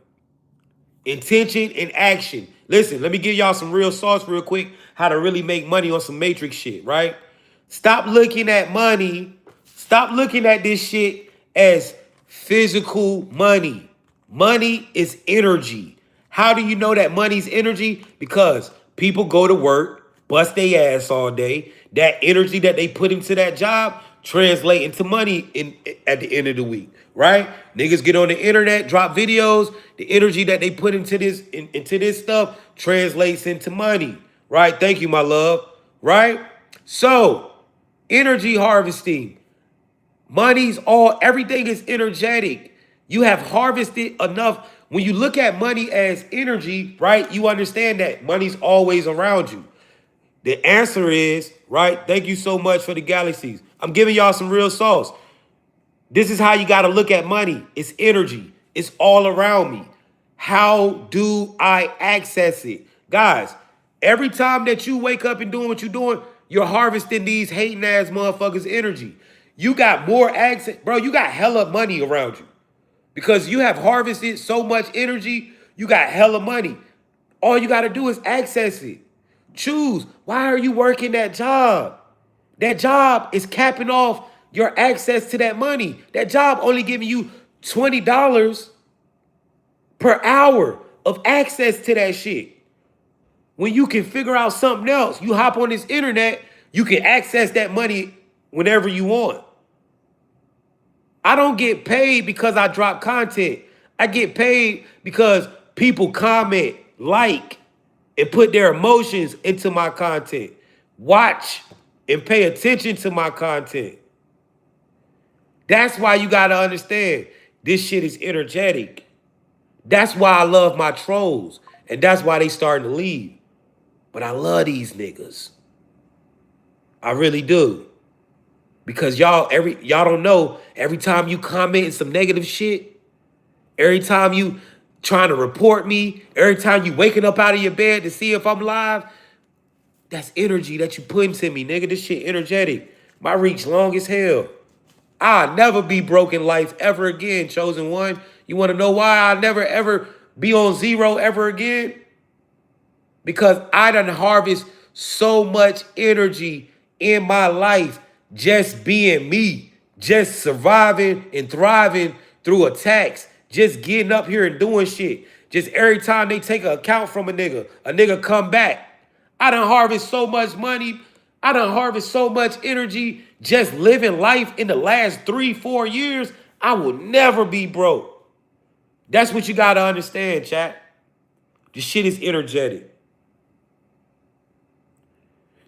Intention and action. Listen, let me give y'all some real sauce real quick, how to really make money on some matrix shit, right? Stop looking at money. Stop looking at this shit as physical money. Money is energy. How do you know that money's energy? Because people go to work, bust their ass all day. That energy that they put into that job translate into money at the end of the week, right? Niggas get on the internet, drop videos. The energy that they put into this stuff translates into money, right? Thank you, my love, right? So, energy harvesting. Everything is energetic. You have harvested enough. When you look at money as energy, right, you understand that money's always around you. The answer is, right, thank you so much for the galaxies. I'm giving y'all some real sauce. This is how you got to look at money. It's energy. It's all around me. How do I access it? Guys, every time that you wake up and doing what you're doing, you're harvesting these hating ass motherfuckers' energy. You got more access. Bro, you got hella money around you. Because you have harvested so much energy, you got hella money. All you got to do is access it. Choose. Why are you working that job? That job is capping off your access to that money. That job only giving you $20 per hour of access to that shit. When you can figure out something else, you hop on this internet, you can access that money whenever you want. I don't get paid because I drop content. I get paid because people comment, like, and put their emotions into my content. Watch and pay attention to my content. That's why you gotta understand this shit is energetic. That's why I love my trolls. And that's why they starting to leave. But I love these niggas. I really do. Because y'all don't know, every time you comment some negative shit, every time you trying to report me, every time you waking up out of your bed to see if I'm live, that's energy that you put into me, nigga. This shit energetic. My reach long as hell. I'll never be broke in life ever again, chosen one. You want to know why I'll never ever be on zero ever again? Because I done harvest so much energy in my life just being me, just surviving and thriving through attacks, just getting up here and doing shit. Just every time they take an account from a nigga come back. I done harvest so much money. I done harvest so much energy just living life in the last 3-4 years. I will never be broke. That's what you got to understand, chat. This shit is energetic.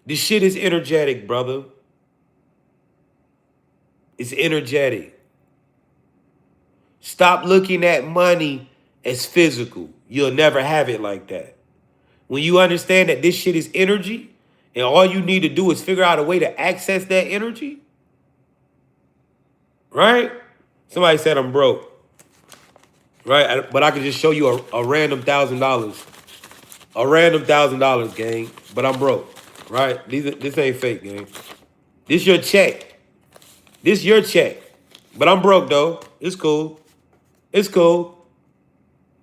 This shit is energetic, brother. It's energetic. Stop looking at money as physical. You'll never have it like that. When you understand that this shit is energy and all you need to do is figure out a way to access that energy, right? Somebody said I'm broke, right? But I could just show you a random $1,000. A random $1,000, gang. But I'm broke, right? This ain't fake, gang. This your check. This your check. But I'm broke, though. It's cool. It's cool.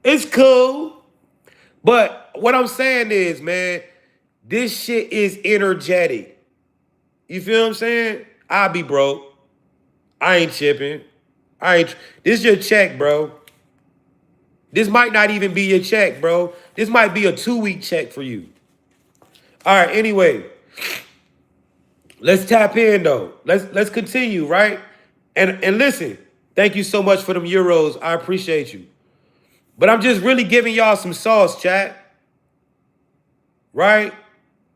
It's cool. But what I'm saying is, man, this shit is energetic. You feel what I'm saying? I'll be broke. I ain't chipping. This your check, bro. This might not even be your check, bro. This might be a 2-week check for you. All right, anyway. Let's tap in, though. Let's continue, right? And listen, thank you so much for them euros. I appreciate you. But I'm just really giving y'all some sauce, chat. Right?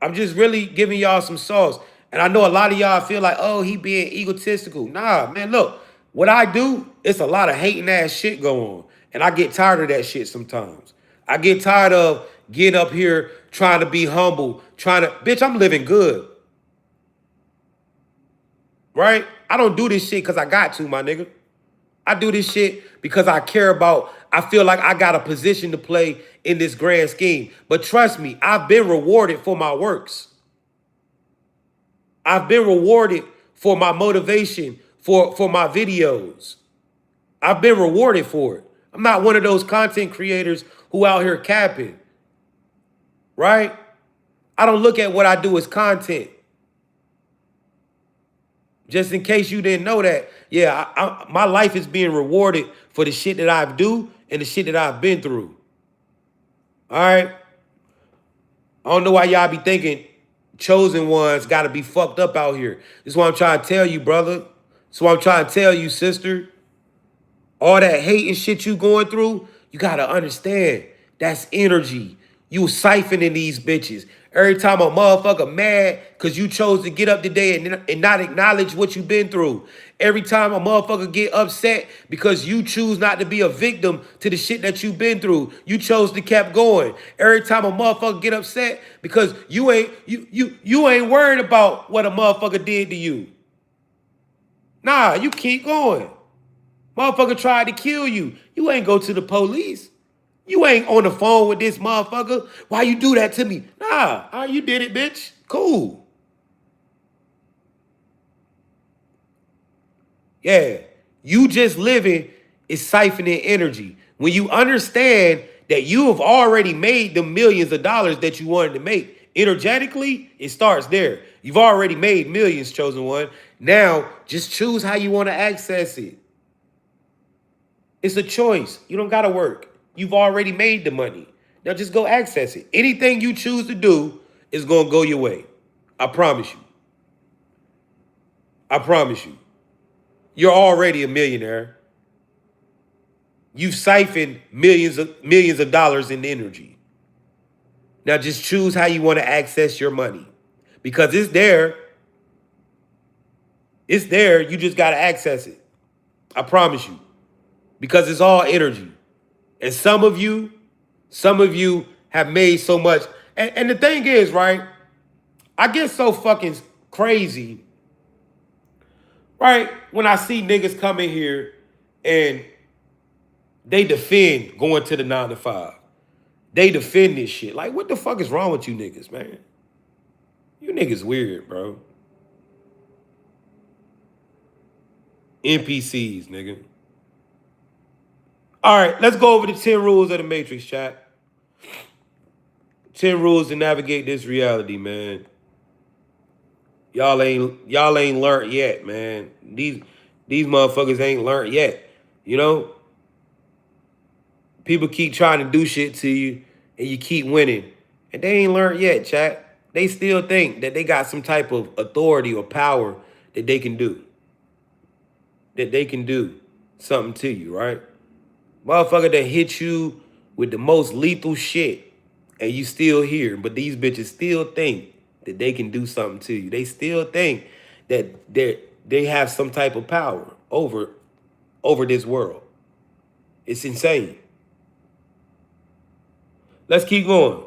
I'm just really giving y'all some sauce. And I know a lot of y'all feel like, oh, he being egotistical. Nah, man, look. What I do, it's a lot of hating ass shit going on. And I get tired of that shit sometimes. I get tired of getting up here trying to be humble, bitch, I'm living good. Right? I don't do this shit because I got to, my nigga. I do this shit because I care about, I feel like I got a position to play in this grand scheme. But trust me, I've been rewarded for my works. I've been rewarded for my motivation, for my videos. I've been rewarded for it. I'm not one of those content creators who out here capping. Right? I don't look at what I do as content. Just in case you didn't know that, yeah, my life is being rewarded for the shit that I do and the shit that I've been through. All right? I don't know why y'all be thinking chosen ones got to be fucked up out here. This is what I'm trying to tell you, brother. This is what I'm trying to tell you, sister. All that hate and shit you going through, you got to understand. That's energy. You siphoning these bitches. Every time a motherfucker mad because you chose to get up today and not acknowledge what you've been through. Every time a motherfucker get upset because you choose not to be a victim to the shit that you've been through. You chose to keep going. Every time a motherfucker get upset because you ain't worried about what a motherfucker did to you. Nah, you keep going. Motherfucker tried to kill you. You ain't go to the police. You ain't on the phone with this motherfucker. Why you do that to me? Nah, you did it, bitch. Cool. Yeah, you just living is siphoning energy. When you understand that you have already made the millions of dollars that you wanted to make, energetically, it starts there. You've already made millions, chosen one. Now, just choose how you want to access it. It's a choice. You don't got to work. You've already made the money. Now just go access it. Anything you choose to do is going to go your way. I promise you. I promise you. You're already a millionaire. You've siphoned millions of dollars in energy. Now just choose how you want to access your money. Because it's there. It's there. You just got to access it. I promise you. Because it's all energy. And some of you have made so much. And the thing is, right? I get so fucking crazy, right? When I see niggas come in here and they defend going to the 9 to 5. They defend this shit. Like, what the fuck is wrong with you niggas, man? You niggas weird, bro. NPCs, nigga. All right, let's go over the 10 rules of the Matrix, chat. 10 rules to navigate this reality, man. Y'all ain't learned yet, man. These motherfuckers ain't learned yet. You know? People keep trying to do shit to you and you keep winning. And they ain't learned yet, chat. They still think that they got some type of authority or power that they can do. That they can do something to you, right? Motherfucker that hit you with the most lethal shit and you still here. But these bitches still think that they can do something to you. They still think that they have some type of power over this world. It's insane. Let's keep going.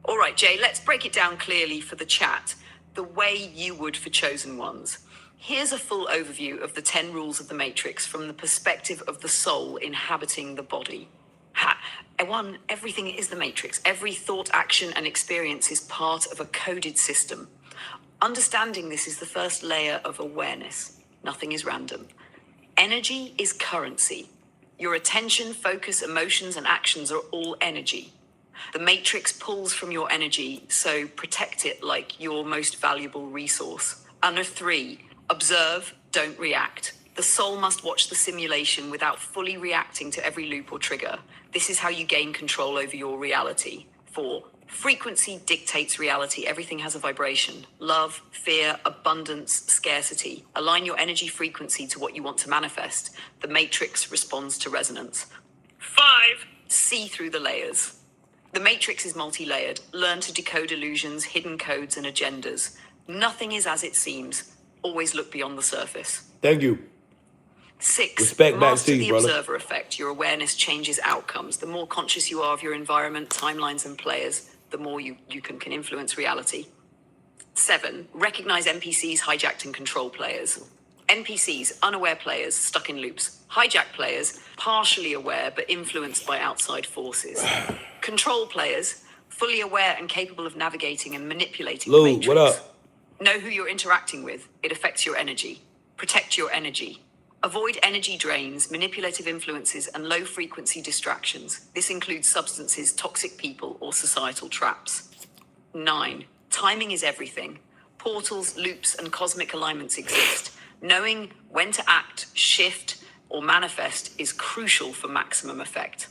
All right, Jay, let's break it down clearly for the chat, the way you would for chosen ones. Here's a full overview of the 10 rules of the Matrix from the perspective of the soul inhabiting the body. One, everything is the Matrix. Every thought, action, and experience is part of a coded system. Understanding this is the first layer of awareness. Nothing is random. Energy is currency. Your attention, focus, emotions, and actions are all energy. The Matrix pulls from your energy, so protect it like your most valuable resource. Under 3, observe, don't react. The soul must watch the simulation without fully reacting to every loop or trigger. This is how you gain control over your reality. 4, frequency dictates reality. Everything has a vibration. Love, fear, abundance, scarcity. Align your energy frequency to what you want to manifest. The Matrix responds to resonance. 5, see through the layers. The Matrix is multi-layered. Learn to decode illusions, hidden codes, and agendas. Nothing is as it seems. Always look beyond the surface. Thank you. 6, respect back master to you, the brother. observer effect. Your awareness changes outcomes. The more conscious you are of your environment, timelines, and players, the more you can influence reality. 7, recognize NPCs, hijacked and control players. NPCs, unaware players, stuck in loops. Hijack players, partially aware but influenced by outside forces. Control players, fully aware and capable of navigating and manipulating the Matrix. What up? Know who you're interacting with. It affects your energy. Protect your energy. Avoid energy drains, manipulative influences, and low-frequency distractions. This includes substances, toxic people, or societal traps. 9, timing is everything. Portals, loops, and cosmic alignments exist. Knowing when to act, shift, or manifest is crucial for maximum effect.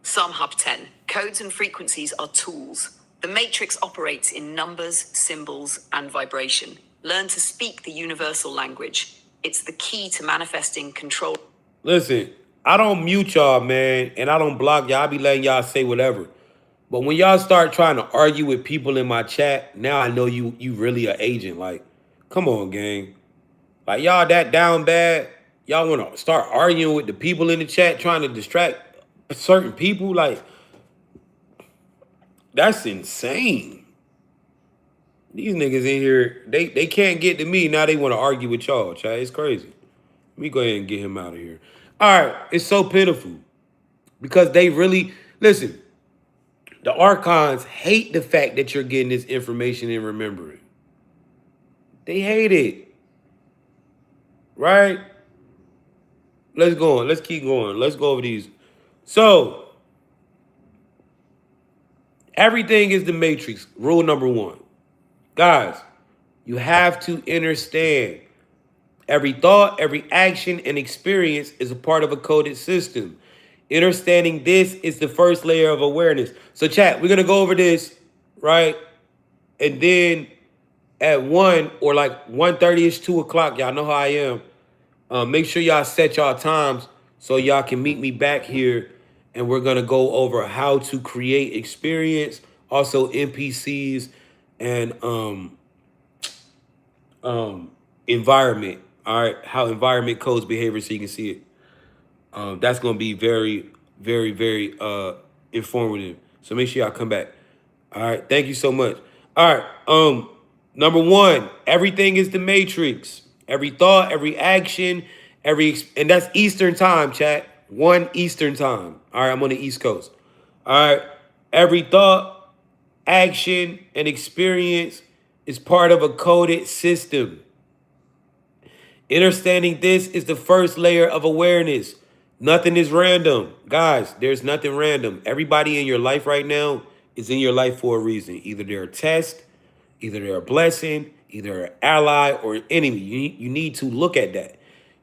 Psalm Hub 10. Codes and frequencies are tools. The Matrix operates in numbers, symbols, and vibration. Learn to speak the universal language. It's the key to manifesting control. Listen, I don't mute y'all, man, and I don't block y'all. I be letting y'all say whatever. But when y'all start trying to argue with people in my chat, now I know you really an agent. Like, come on, gang. Like, y'all that down bad? Y'all want to start arguing with the people in the chat, trying to distract certain people? Like, that's insane. These niggas in here, they can't get to me. Now they want to argue with y'all, chat. It's crazy. Let me go ahead and get him out of here. All right, it's so pitiful. Because they really, listen, the archons hate the fact that you're getting this information and remembering. They hate it. Right? Let's go on. Let's keep going. Let's go over these. So, Everything is the matrix. Rule number one. Guys, you have to understand every thought, every action, and experience is a part of a coded system. Understanding this is the first layer of awareness. So, chat, we're going to go over this, right? And then at 1 or like 1:30ish, 2 o'clock, y'all know how I am. Make sure y'all set y'all times so y'all can meet me back here. And we're going to go over how to create experience, also NPCs, and environment. All right, how environment codes behavior so you can see it. That's going to be very, very, very informative. So make sure y'all come back. All right, thank you so much. All right, number one, everything is the matrix. Every thought, every action, and that's Eastern time, chat. 1 Eastern time. All right, I'm on the East Coast. All right, every thought, action, and experience is part of a coded system. Understanding this is the first layer of awareness. Nothing is random. Guys, there's nothing random. Everybody in your life right now is in your life for a reason. Either they're a test, either they're a blessing, either an ally or an enemy. You need to look at that.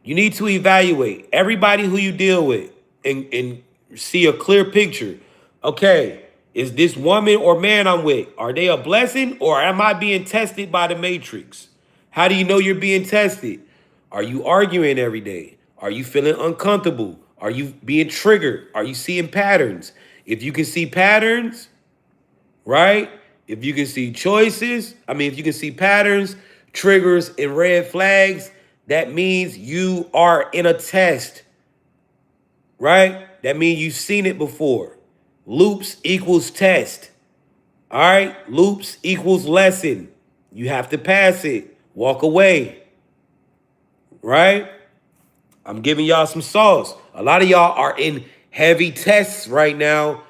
You need to evaluate everybody who you deal with and see a clear picture. Okay, is this woman or man I'm with, are they a blessing or am I being tested by the matrix? How do you know you're being tested? Are you arguing every day? Are you feeling uncomfortable? Are you being triggered? Are you seeing patterns? If you can see patterns, right? If you can see choices, if you can see patterns, triggers, and red flags, that means you are in a test, right? That means you've seen it before. Loops equals test. All right? Loops equals lesson. You have to pass it. Walk away. Right? I'm giving y'all some sauce. A lot of y'all are in heavy tests right now,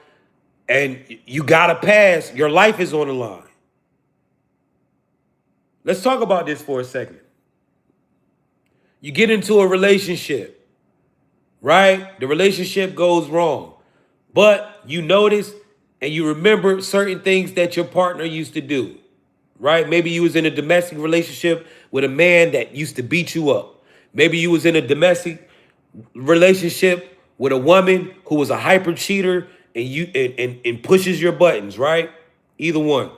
and you gotta pass. Your life is on the line. Let's talk about this for a second. You get into a relationship, right? The relationship goes wrong, but you notice and you remember certain things that your partner used to do, right? Maybe you was in a domestic relationship with a man that used to beat you up. Maybe you was in a domestic relationship with a woman who was a hyper cheater and pushes your buttons, right? Either one.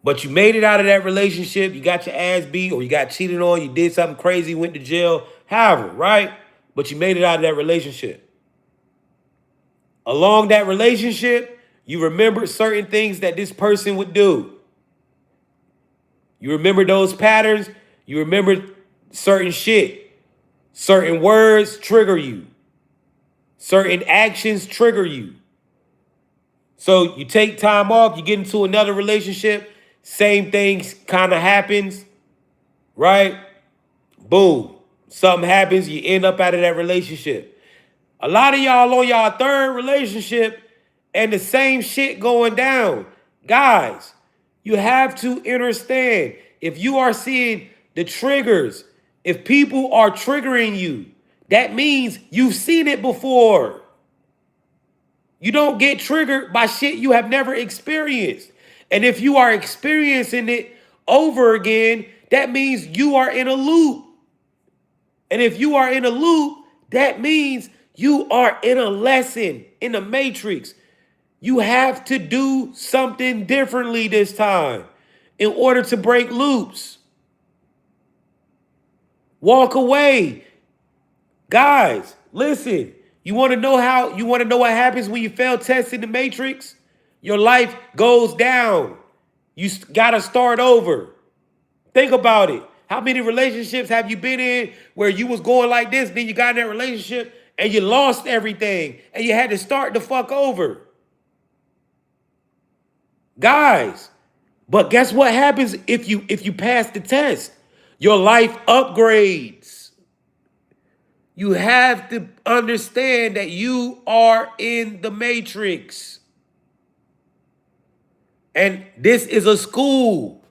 But you made it out of that relationship, you got your ass beat, or you got cheated on, you did something crazy, went to jail, however, right? But you made it out of that relationship. Along that relationship, you remember certain things that this person would do. You remember those patterns, you remember certain shit. Certain words trigger you. Certain actions trigger you. So you take time off, you get into another relationship, same thing kind of happens, right? Boom. Something happens, you end up out of that relationship. A lot of y'all on y'all third relationship and the same shit going down. Guys, you have to understand, if you are seeing the triggers, if people are triggering you, that means you've seen it before. You don't get triggered by shit you have never experienced. And if you are experiencing it over again, that means you are in a loop. And if you are in a loop, that means you are in a lesson, in the matrix. You have to do something differently this time in order to break loops. Walk away. Guys, listen. You want to know what happens when you fail tests in the matrix? Your life goes down. You got to start over. Think about it. How many relationships have you been in where you was going like this, then you got in that relationship and you lost everything and you had to start the fuck over? Guys, but guess what happens if you pass the test? Your life upgrades. You have to understand that you are in the matrix. And this is a school.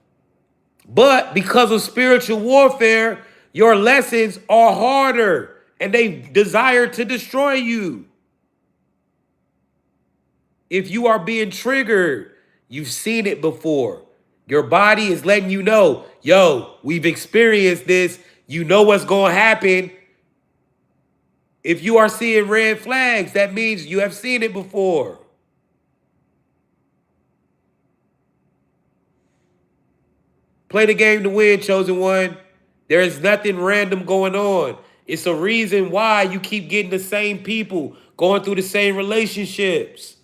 But because of spiritual warfare, your lessons are harder and they desire to destroy you. If you are being triggered, you've seen it before. Your body is letting you know, yo, we've experienced this. You know what's going to happen. If you are seeing red flags, that means you have seen it before. Play the game to win, chosen one. There is nothing random going on. It's a reason why you keep getting the same people, going through the same relationships.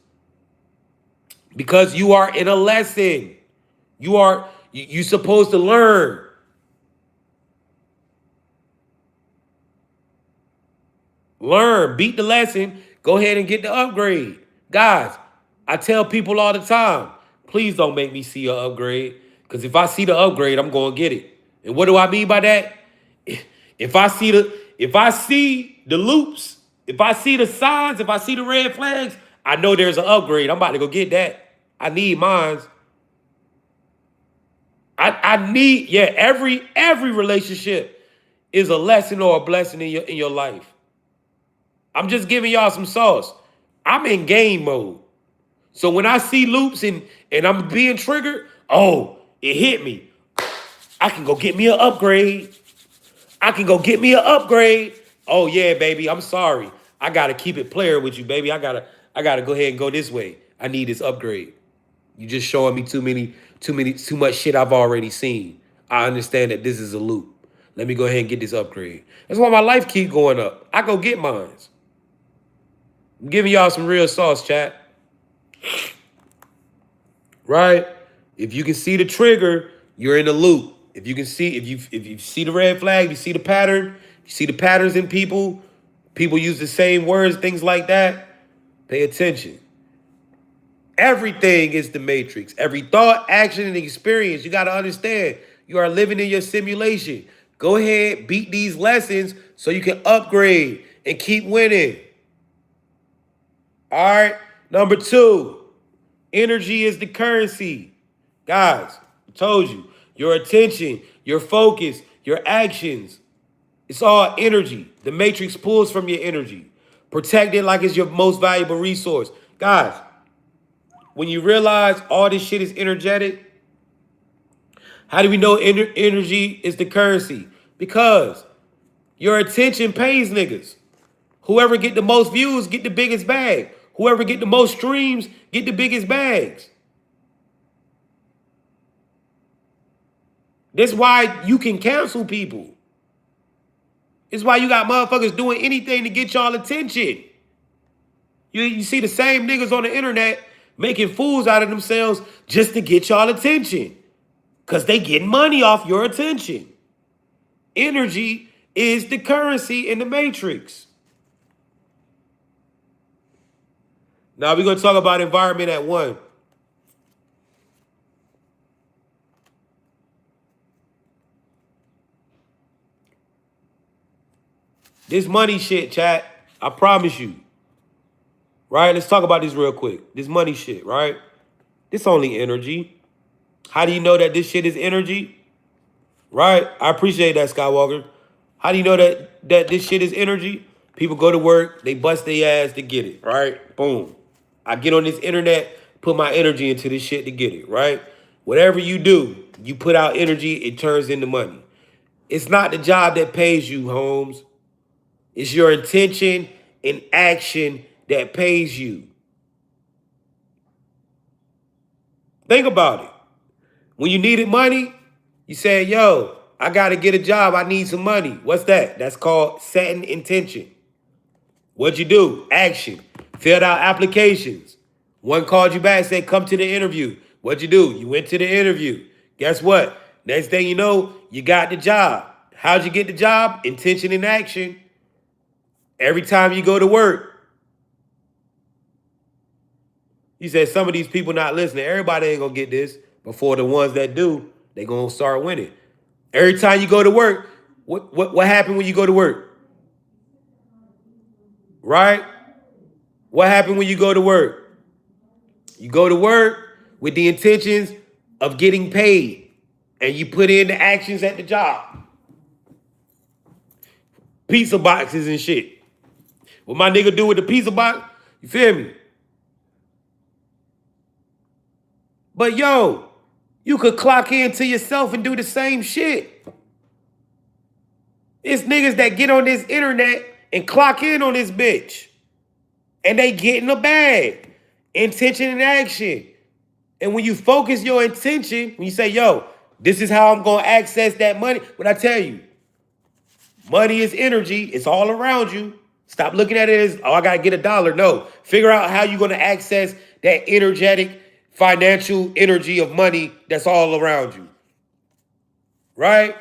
Because you are in a lesson. You supposed to learn. Learn, beat the lesson, go ahead and get the upgrade. Guys, I tell people all the time, please don't make me see an upgrade. Because if I see the upgrade, I'm going to get it. And what do I mean by that? If I see the loops, if I see the signs, if I see the red flags, I know there's an upgrade. I'm about to go get that. I need mines. I need, yeah, every relationship is a lesson or a blessing in your life. I'm just giving y'all some sauce. I'm in game mode. So when I see loops and I'm being triggered, oh, it hit me. I can go get me an upgrade. I can go get me an upgrade. Oh yeah, baby. I'm sorry. I gotta keep it player with you, baby. I gotta go ahead and go this way. I need this upgrade. You just showing me too much shit I've already seen. I understand that this is a loop. Let me go ahead and get this upgrade. That's why my life keep going up. I go get mines. I'm giving y'all some real sauce, chat. Right? If you can see the trigger, you're in the loop. If you can see, if you see the red flag, you see the pattern, you see the patterns in people, people use the same words, things like that, pay attention. Everything is the matrix. Every thought, action, and experience. You got to understand, you are living in your simulation. Go ahead, beat these lessons so you can upgrade and keep winning. All right. Number 2, energy is the currency. Guys, I told you, your attention, your focus, your actions, it's all energy. The matrix pulls from your energy. Protect it like it's your most valuable resource. Guys, when you realize all this shit is energetic, how do we know energy is the currency? Because your attention pays niggas. Whoever get the most views get the biggest bag. Whoever get the most streams get the biggest bags. That's why you can cancel people. It's why you got motherfuckers doing anything to get y'all attention. You see the same niggas on the internet making fools out of themselves just to get y'all attention. Because they getting money off your attention. Energy is the currency in the matrix. Now we're going to talk about environment at 1. This money shit, chat, I promise you. Right? Let's talk about this real quick. This money shit, right? This only energy. How do you know that this shit is energy? Right? I appreciate that, Skywalker. How do you know that this shit is energy? People go to work, they bust their ass to get it, right? Boom. I get on this internet, put my energy into this shit to get it, right? Whatever you do, you put out energy, it turns into money. It's not the job that pays you, Holmes. It's your intention and action that pays you. Think about it. When you needed money, you said, yo, I got to get a job. I need some money. What's that? That's called setting intention. What'd you do? Action. Filled out applications. One called you back, said, come to the interview. What'd you do? You went to the interview. Guess what? Next thing you know, you got the job. How'd you get the job? Intention and action. Every time you go to work. You said some of these people not listening. Everybody ain't going to get this. But for the ones that do, they going to start winning. Every time you go to work, what happened when you go to work? Right? What happened when you go to work? You go to work with the intentions of getting paid. And you put in the actions at the job. Pizza boxes and shit. What my nigga do with the pizza box, you feel me? But yo, you could clock into yourself and do the same shit. It's niggas that get on this internet and clock in on this bitch. And they get in the bag. Intention and action. And when you focus your intention, when you say, yo, this is how I'm going to access that money. What I tell you, money is energy. It's all around you. Stop looking at it as, oh, I got to get $1. No. Figure out how you're going to access that energetic, financial energy of money that's all around you. Right?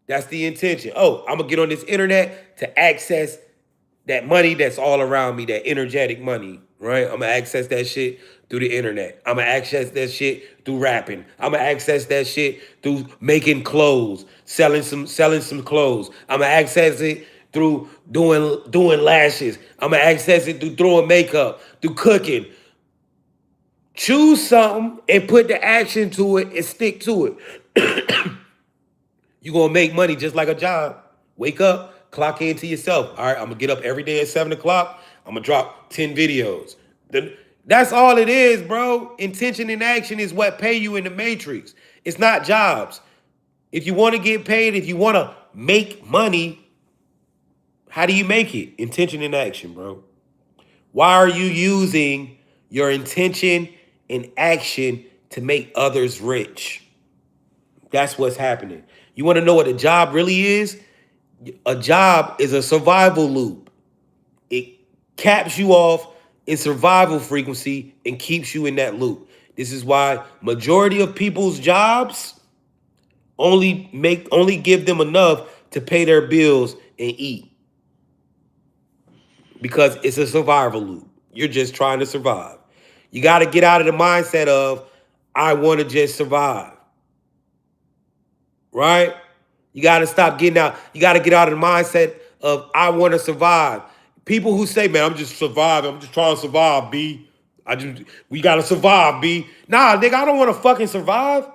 That's the intention. Oh, I'm going to get on this internet to access that money that's all around me, that energetic money, right? I'm gonna access that shit through the internet. I'm gonna access that shit through rapping. I'm gonna access that shit through making clothes, selling some clothes. I'm gonna access it through doing lashes. I'm gonna access it through throwing makeup, through cooking. Choose something and put the action to it and stick to it. You're gonna make money just like a job. Wake up, clock into yourself. All right, I'm gonna get up every day at 7 o'clock. I'm gonna drop 10 videos. That's all it is, bro. Intention and action is what pay you in the matrix. It's not jobs. If you want to get paid, if you want to make money, how do you make it? Intention and action, bro. Why are you using your intention and action to make others rich? That's what's happening. You want to know what a job really is? A job is a survival loop. It caps you off in survival frequency and keeps you in that loop. This is why majority of people's jobs only give them enough to pay their bills and eat. Because it's a survival loop. You're just trying to survive. You got to get out of the mindset of, I want to just survive. Right? You got to stop getting out. You got to get out of the mindset of, I want to survive. People who say, man, I'm just surviving. I'm just trying to survive, B. We got to survive, B. Nah, nigga, I don't want to fucking survive.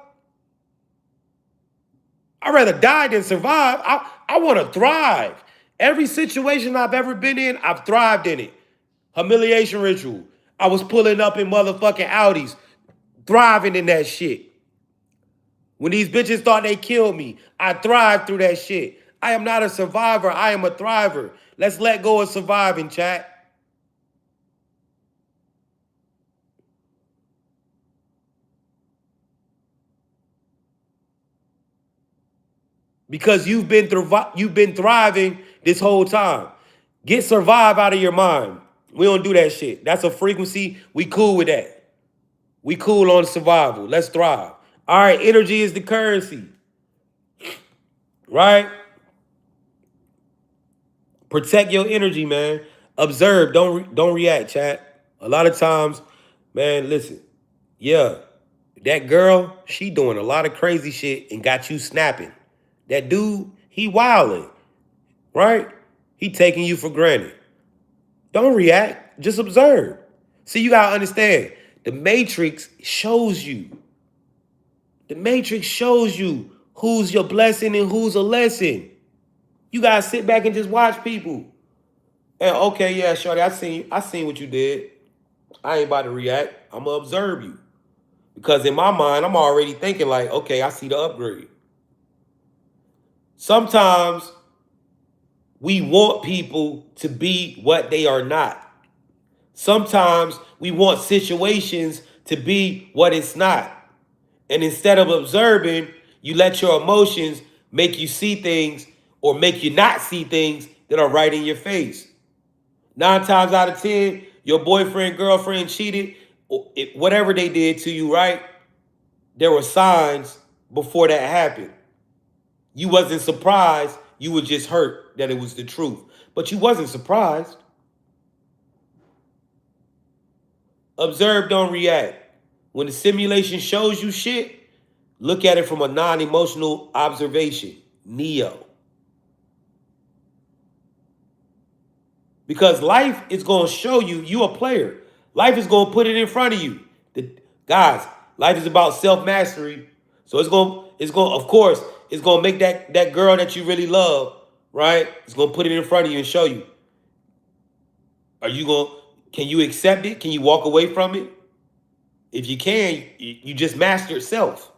I'd rather die than survive. I want to thrive. Every situation I've ever been in, I've thrived in it. Humiliation ritual. I was pulling up in motherfucking Audis, thriving in that shit. When these bitches thought they killed me, I thrived through that shit. I am not a survivor. I am a thriver. Let's let go of surviving, chat. Because you've been thriving this whole time. Get survive out of your mind. We don't do that shit. That's a frequency. We cool with that. We cool on survival. Let's thrive. All right, energy is the currency. Right? Protect your energy, man. Observe. Don't react, chat. A lot of times, man, listen. Yeah, that girl, she doing a lot of crazy shit and got you snapping. That dude, he wilding, right? He taking you for granted. Don't react. Just observe. See, you gotta understand. The Matrix shows you. The Matrix shows you who's your blessing and who's a lesson. You gotta sit back and just watch people. And okay, yeah, shorty, I seen what you did. I ain't about to react. I'm gonna observe you. Because in my mind, I'm already thinking like, okay, I see the upgrade. Sometimes we want people to be what they are not. Sometimes we want situations to be what it's not. And instead of observing, you let your emotions make you see things or make you not see things that are right in your face. 9 times out of 10, your boyfriend, girlfriend cheated, or whatever they did to you, right? There were signs before that happened. You wasn't surprised. You were just hurt that it was the truth. But you wasn't surprised. Observe, don't react. When the simulation shows you shit, look at it from a non-emotional observation. Neo. Because life is going to show you a player. Life is going to put it in front of you. Guys, life is about self-mastery. So it's going of course, it's going to make that girl that you really love, right? It's going to put it in front of you and show you. Can you accept it? Can you walk away from it? If you can, you just master self.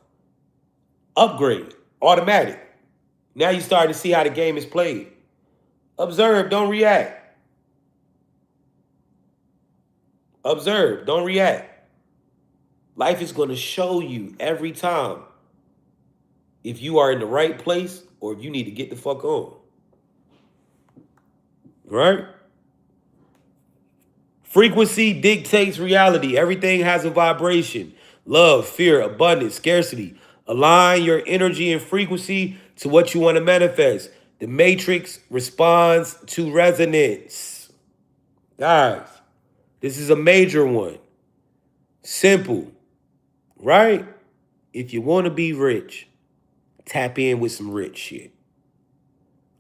Upgrade. Automatic. Now you start to see how the game is played. Observe, don't react. Observe, don't react. Life is going to show you every time if you are in the right place or if you need to get the fuck on. Right? Frequency dictates reality. Everything has a vibration. Love, fear, abundance, scarcity. Align your energy and frequency to what you want to manifest. The matrix responds to resonance. Guys, this is a major one. Simple, right? If you want to be rich, tap in with some rich shit.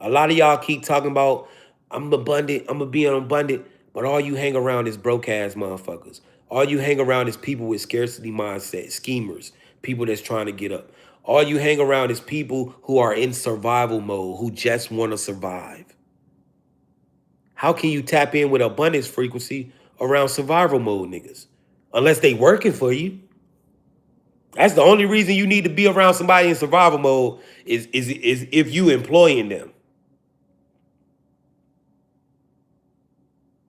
A lot of y'all keep talking about, I'm abundant, I'm going to be abundant, but all you hang around is broke ass motherfuckers. All you hang around is people with scarcity mindset, schemers, people that's trying to get up. All you hang around is people who are in survival mode, who just want to survive. How can you tap in with abundance frequency around survival mode niggas? Unless they working for you. That's the only reason you need to be around somebody in survival mode is if you employing them.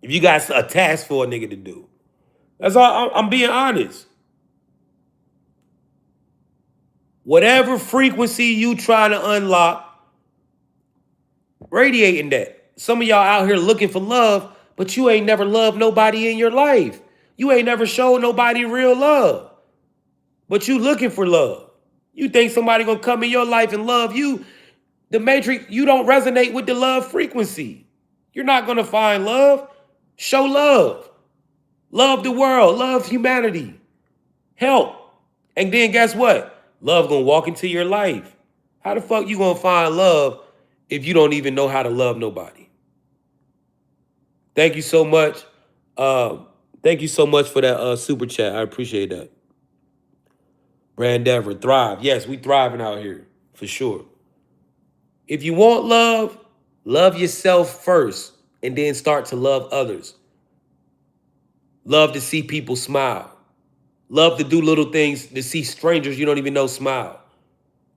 If you got a task for a nigga to do. That's all. I'm being honest. Whatever frequency you trying to unlock, radiating that. Some of y'all out here looking for love, but you ain't never loved nobody in your life. You ain't never showed nobody real love. But you looking for love. You think somebody gonna come in your life and love you. The matrix, you don't resonate with the love frequency. You're not gonna find love. Show love. Love the world. Love humanity. Help. And then guess what? Love gonna walk into your life. How the fuck you gonna find love if you don't even know how to love nobody? Thank you so much. Thank you so much for that super chat. I appreciate that. Brand Dever, thrive. Yes, we thriving out here for sure. If you want love, love yourself first and then start to love others. Love to see people smile. Love to do little things to see strangers you don't even know smile.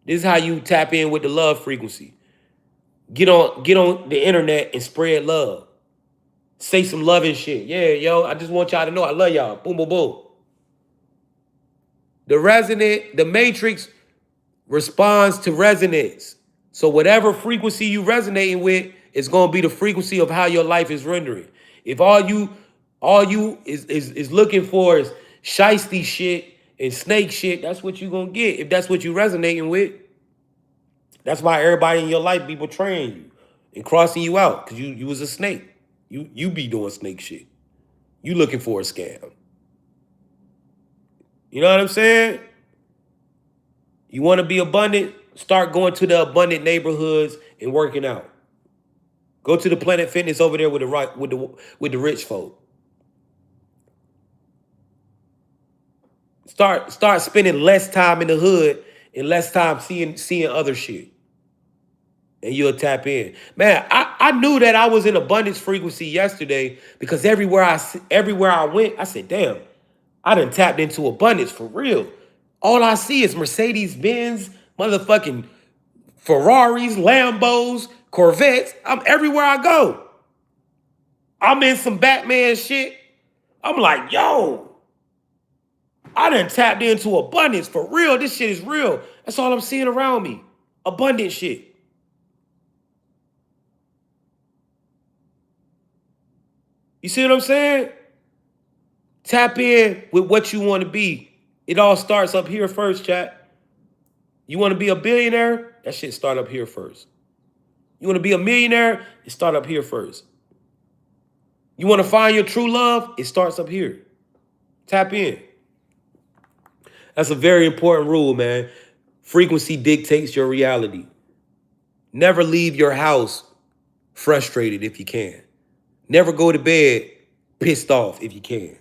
This is how you tap in with the love frequency. Get on the internet and spread love. Say some loving shit. Yeah, yo, I just want y'all to know I love y'all. Boom, boom, boom. The matrix responds to resonance. So whatever frequency you resonating with is going to be the frequency of how your life is rendering. If all you is looking for is shiesty shit and snake shit, that's what you're going to get. If that's what you resonating with. That's why everybody in your life be betraying you and crossing you out because you was a snake. You be doing snake shit. You looking for a scam. You know what I'm saying? You want to be abundant? Start going to the abundant neighborhoods and working out. Go to the Planet Fitness over there with the rich folk. Start spending less time in the hood and less time seeing other shit. And you'll tap in. Man, I knew that I was in abundance frequency yesterday because everywhere I went, I said, damn, I done tapped into abundance for real. All I see is Mercedes-Benz, motherfucking Ferraris, Lambos, Corvettes. I'm everywhere I go. I'm in some Batman shit. I'm like, yo, I done tapped into abundance for real. This shit is real. That's all I'm seeing around me. Abundant shit. You see what I'm saying? Tap in with what you want to be. It all starts up here first, chat. You want to be a billionaire? That shit start up here first. You want to be a millionaire? It start up here first. You want to find your true love? It starts up here. Tap in. That's a very important rule, man. Frequency dictates your reality. Never leave your house frustrated if you can. Never go to bed pissed off if you can.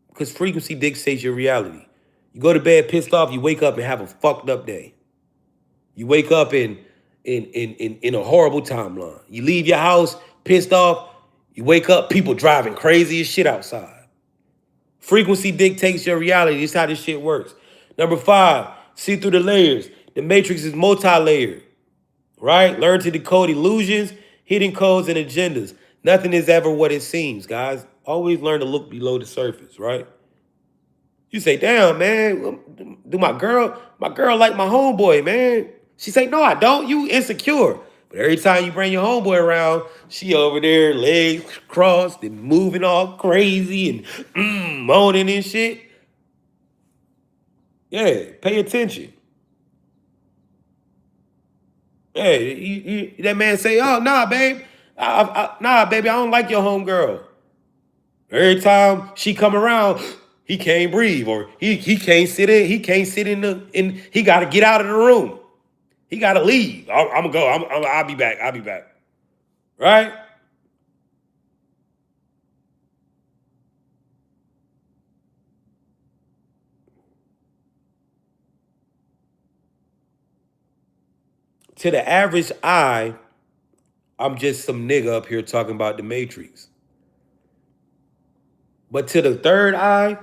Because frequency dictates your reality. You go to bed pissed off, you wake up and have a fucked up day. You wake up in a horrible timeline. You leave your house pissed off, you wake up, people driving crazy as shit outside. Frequency dictates your reality. This is how this shit works. Number 5, see through the layers. The matrix is multi-layered, right? Learn to decode illusions, hidden codes, and agendas. Nothing is ever what it seems, guys. Always learn to look below the surface, right? You say, damn, man, do my girl like my homeboy, man. She say, no, I don't. You insecure. But every time you bring your homeboy around, she over there, legs crossed and moving all crazy and moaning and shit. Yeah, pay attention. Yeah, that man say, oh, nah, babe. Nah, baby, I don't like your homegirl. Every time she come around, he can't breathe, or he can't sit in. He can't sit in. He got to get out of the room. He got to leave. I'm gonna go. I'll be back. I'll be back. Right? To the average eye, I'm just some nigga up here talking about the Matrix. But to the third eye,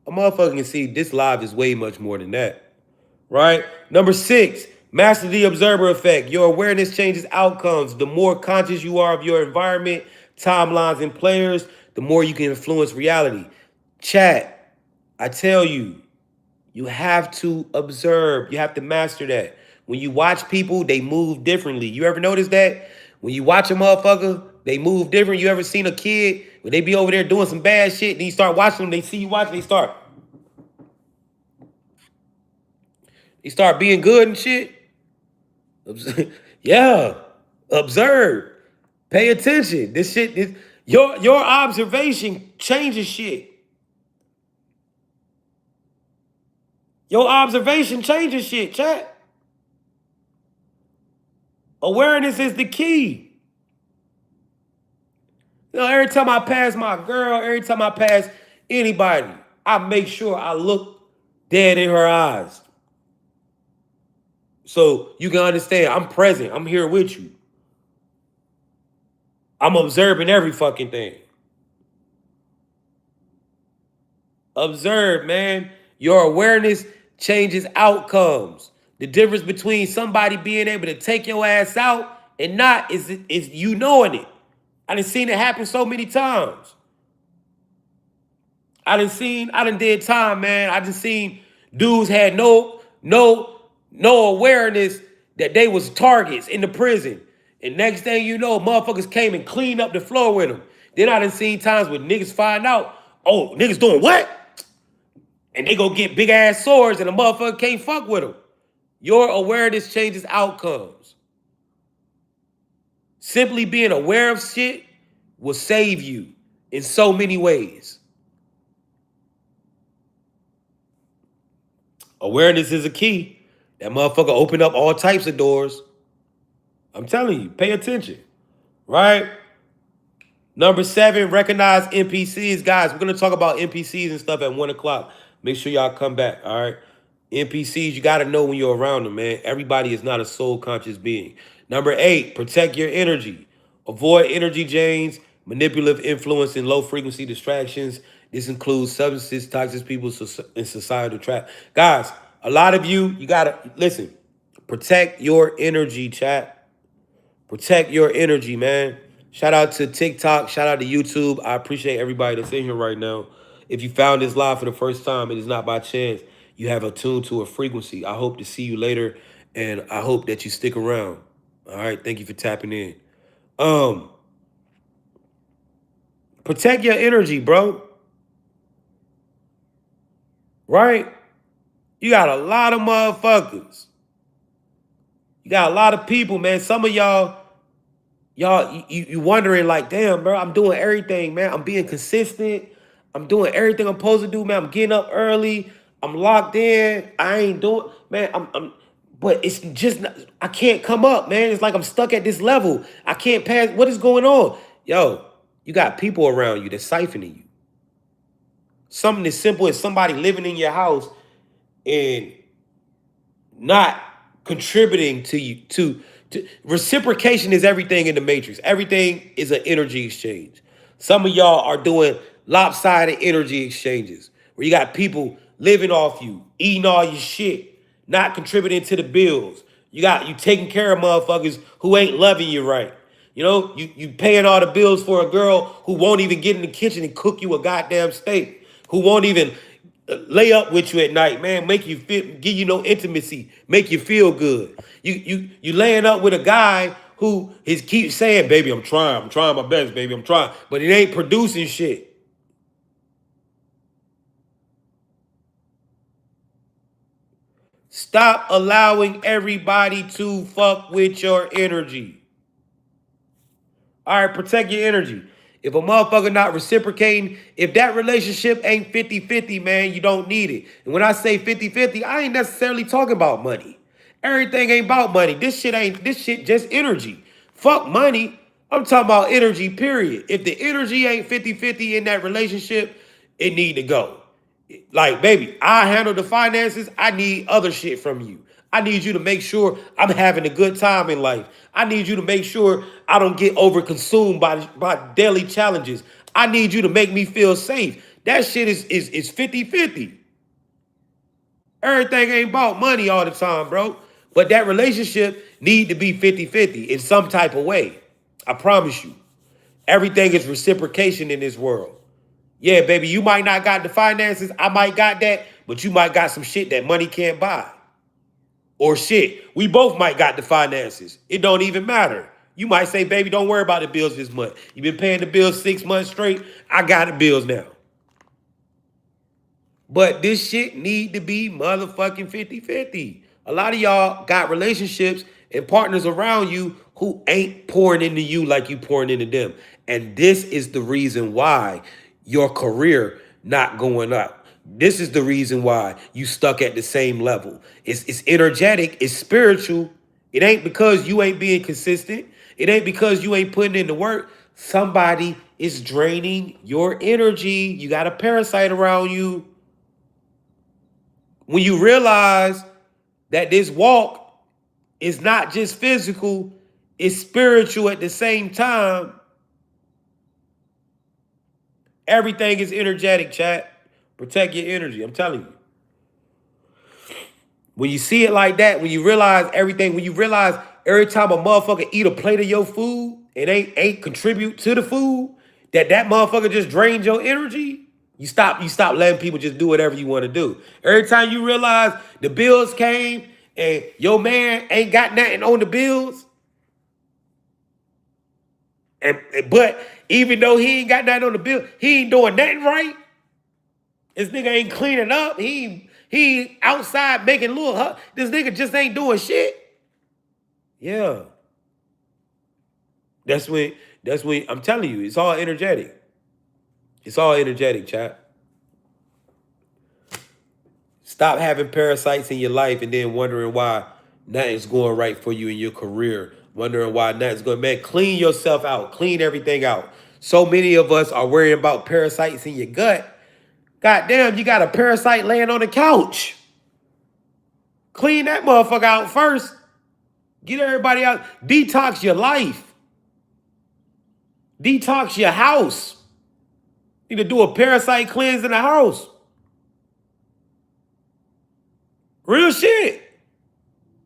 a motherfucker can see this live is way much more than that. Right? Number 6, master the observer effect. Your awareness changes outcomes. The more conscious you are of your environment, timelines, and players, the more you can influence reality. Chat, I tell you, you have to observe. You have to master that. When you watch people, they move differently. You ever notice that? When you watch a motherfucker, they move different. You ever seen a kid when they be over there doing some bad shit, and you start watching them, they see you watching, they start being good and shit? Yeah. Observe. Pay attention. Your observation changes shit. Your observation changes shit, chat. Awareness is the key. You know, every time I pass my girl, every time I pass anybody, I make sure I look dead in her eyes. So you can understand I'm present. I'm here with you. I'm observing every fucking thing. Observe, man. Your awareness changes outcomes. The difference between somebody being able to take your ass out and not is you knowing it. I done seen it happen so many times. I done did time, man. I done seen dudes had no awareness that they was targets in the prison. And next thing you know, motherfuckers came and cleaned up the floor with them. Then I done seen times where niggas find out, oh, niggas doing what? And they go get big ass swords and a motherfucker can't fuck with them. Your awareness changes outcomes. Simply being aware of shit will save you in so many ways. Awareness is a key. That motherfucker open up all types of doors. I'm telling you, pay attention, right? Number 7, recognize NPCs. Guys, we're going to talk about NPCs and stuff at 1 o'clock. Make sure y'all come back, all right? NPCs, you got to know when you're around them, man. Everybody is not a soul-conscious being. Number 8, protect your energy. Avoid energy drains, manipulative influence, and low-frequency distractions. This includes substances, toxic people, and societal trap. Guys, a lot of you got to, listen, protect your energy, chat. Protect your energy, man. Shout out to TikTok. Shout out to YouTube. I appreciate everybody that's in here right now. If you found this live for the first time, it is not by chance. You have attuned to a frequency. I hope to see you later, and I hope that you stick around. All right, thank you for tapping in. Protect your energy, bro. Right? You got a lot of motherfuckers. You got a lot of people, man. Some of y'all, you wondering like, damn, bro, I'm doing everything, man. I'm being consistent. I'm doing everything I'm supposed to do, man. I'm getting up early. I'm locked in. I ain't doing, man. But it's just not, I can't come up, man. It's like I'm stuck at this level. I can't pass. What is going on? Yo, you got people around you that's siphoning you. Something as simple as somebody living in your house and not contributing to you. To reciprocation is everything in the matrix. Everything is an energy exchange. Some of y'all are doing lopsided energy exchanges where you got people living off you, eating all your shit, not contributing to the bills. You taking care of motherfuckers who ain't loving you right. You know, you paying all the bills for a girl who won't even get in the kitchen and cook you a goddamn steak, who won't even lay up with you at night, man, make you feel, give you no intimacy, make you feel good. You laying up with a guy who is keeps saying, baby, I'm trying my best, baby, I'm trying, but it ain't producing shit. Stop allowing everybody to fuck with your energy. All right, protect your energy. If a motherfucker not reciprocating, if that relationship ain't 50-50, man, you don't need it. And when I say 50-50, I ain't necessarily talking about money. Everything ain't about money. This shit just energy. Fuck money. I'm talking about energy, period. If the energy ain't 50-50 in that relationship, it need to go. Like, baby, I handle the finances. I need other shit from you. I need you to make sure I'm having a good time in life. I need you to make sure I don't get overconsumed by daily challenges. I need you to make me feel safe. That shit is 50-50. Everything ain't about money all the time, bro. But that relationship need to be 50-50 in some type of way. I promise you. Everything is reciprocation in this world. Yeah, baby, you might not got the finances. I might got that, but you might got some shit that money can't buy. Or shit, we both might got the finances. It don't even matter. You might say, baby, don't worry about the bills this month. You've been paying the bills 6 months straight. I got the bills now. But this shit need to be motherfucking 50-50. A lot of y'all got relationships and partners around you who ain't pouring into you like you pouring into them. And this is the reason why your career not going up. This is the reason why you stuck at the same level. It's energetic, it's spiritual. It ain't because you ain't being consistent. It ain't because you ain't putting in the work. Somebody is draining your energy. You got a parasite around you. When you realize that this walk is not just physical, it's spiritual at the same time, everything is energetic, chat. Protect your energy. I'm telling you. When you see it like that, when you realize everything, when you realize every time a motherfucker eat a plate of your food, it ain't contribute to the food, that motherfucker just drains your energy. You stop letting people just do whatever you want to do. Every time you realize the bills came and your man ain't got nothing on the bills, but even though he ain't got nothing on the bill, he ain't doing nothing right. This nigga ain't cleaning up. He outside making little. This nigga just ain't doing shit. Yeah, that's when I'm telling you, it's all energetic. It's all energetic, chat. Stop having parasites in your life and then wondering why nothing's going right for you in your career. Wondering why nothing's going. Man, clean yourself out. Clean everything out. So many of us are worrying about parasites in your gut. God damn, you got a parasite laying on the couch. Clean that motherfucker out first. Get everybody out. Detox your life. Detox your house. You need to do a parasite cleanse in the house. Real shit.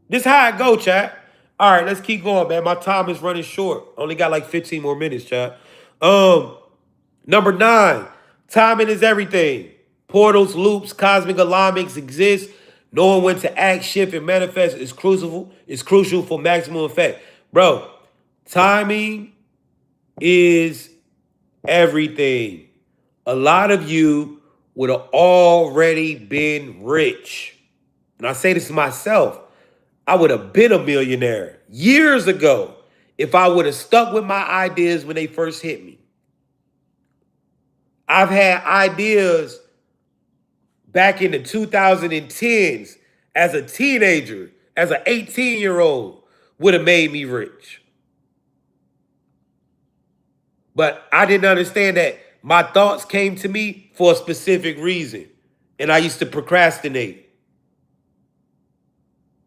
This how I go, chat. All right, let's keep going, man. My time is running short. Only got like 15 more minutes, chat. Number 9, timing is everything. Portals, loops, cosmic alignments exist. Knowing when to act, shift, and manifest is crucial for maximum effect. Bro, timing is everything. A lot of you would have already been rich. And I say this to myself. I would have been a millionaire years ago if I would have stuck with my ideas when they first hit me. I've had ideas back in the 2010s as a teenager, as an 18-year-old, would have made me rich. But I didn't understand that my thoughts came to me for a specific reason. And I used to procrastinate.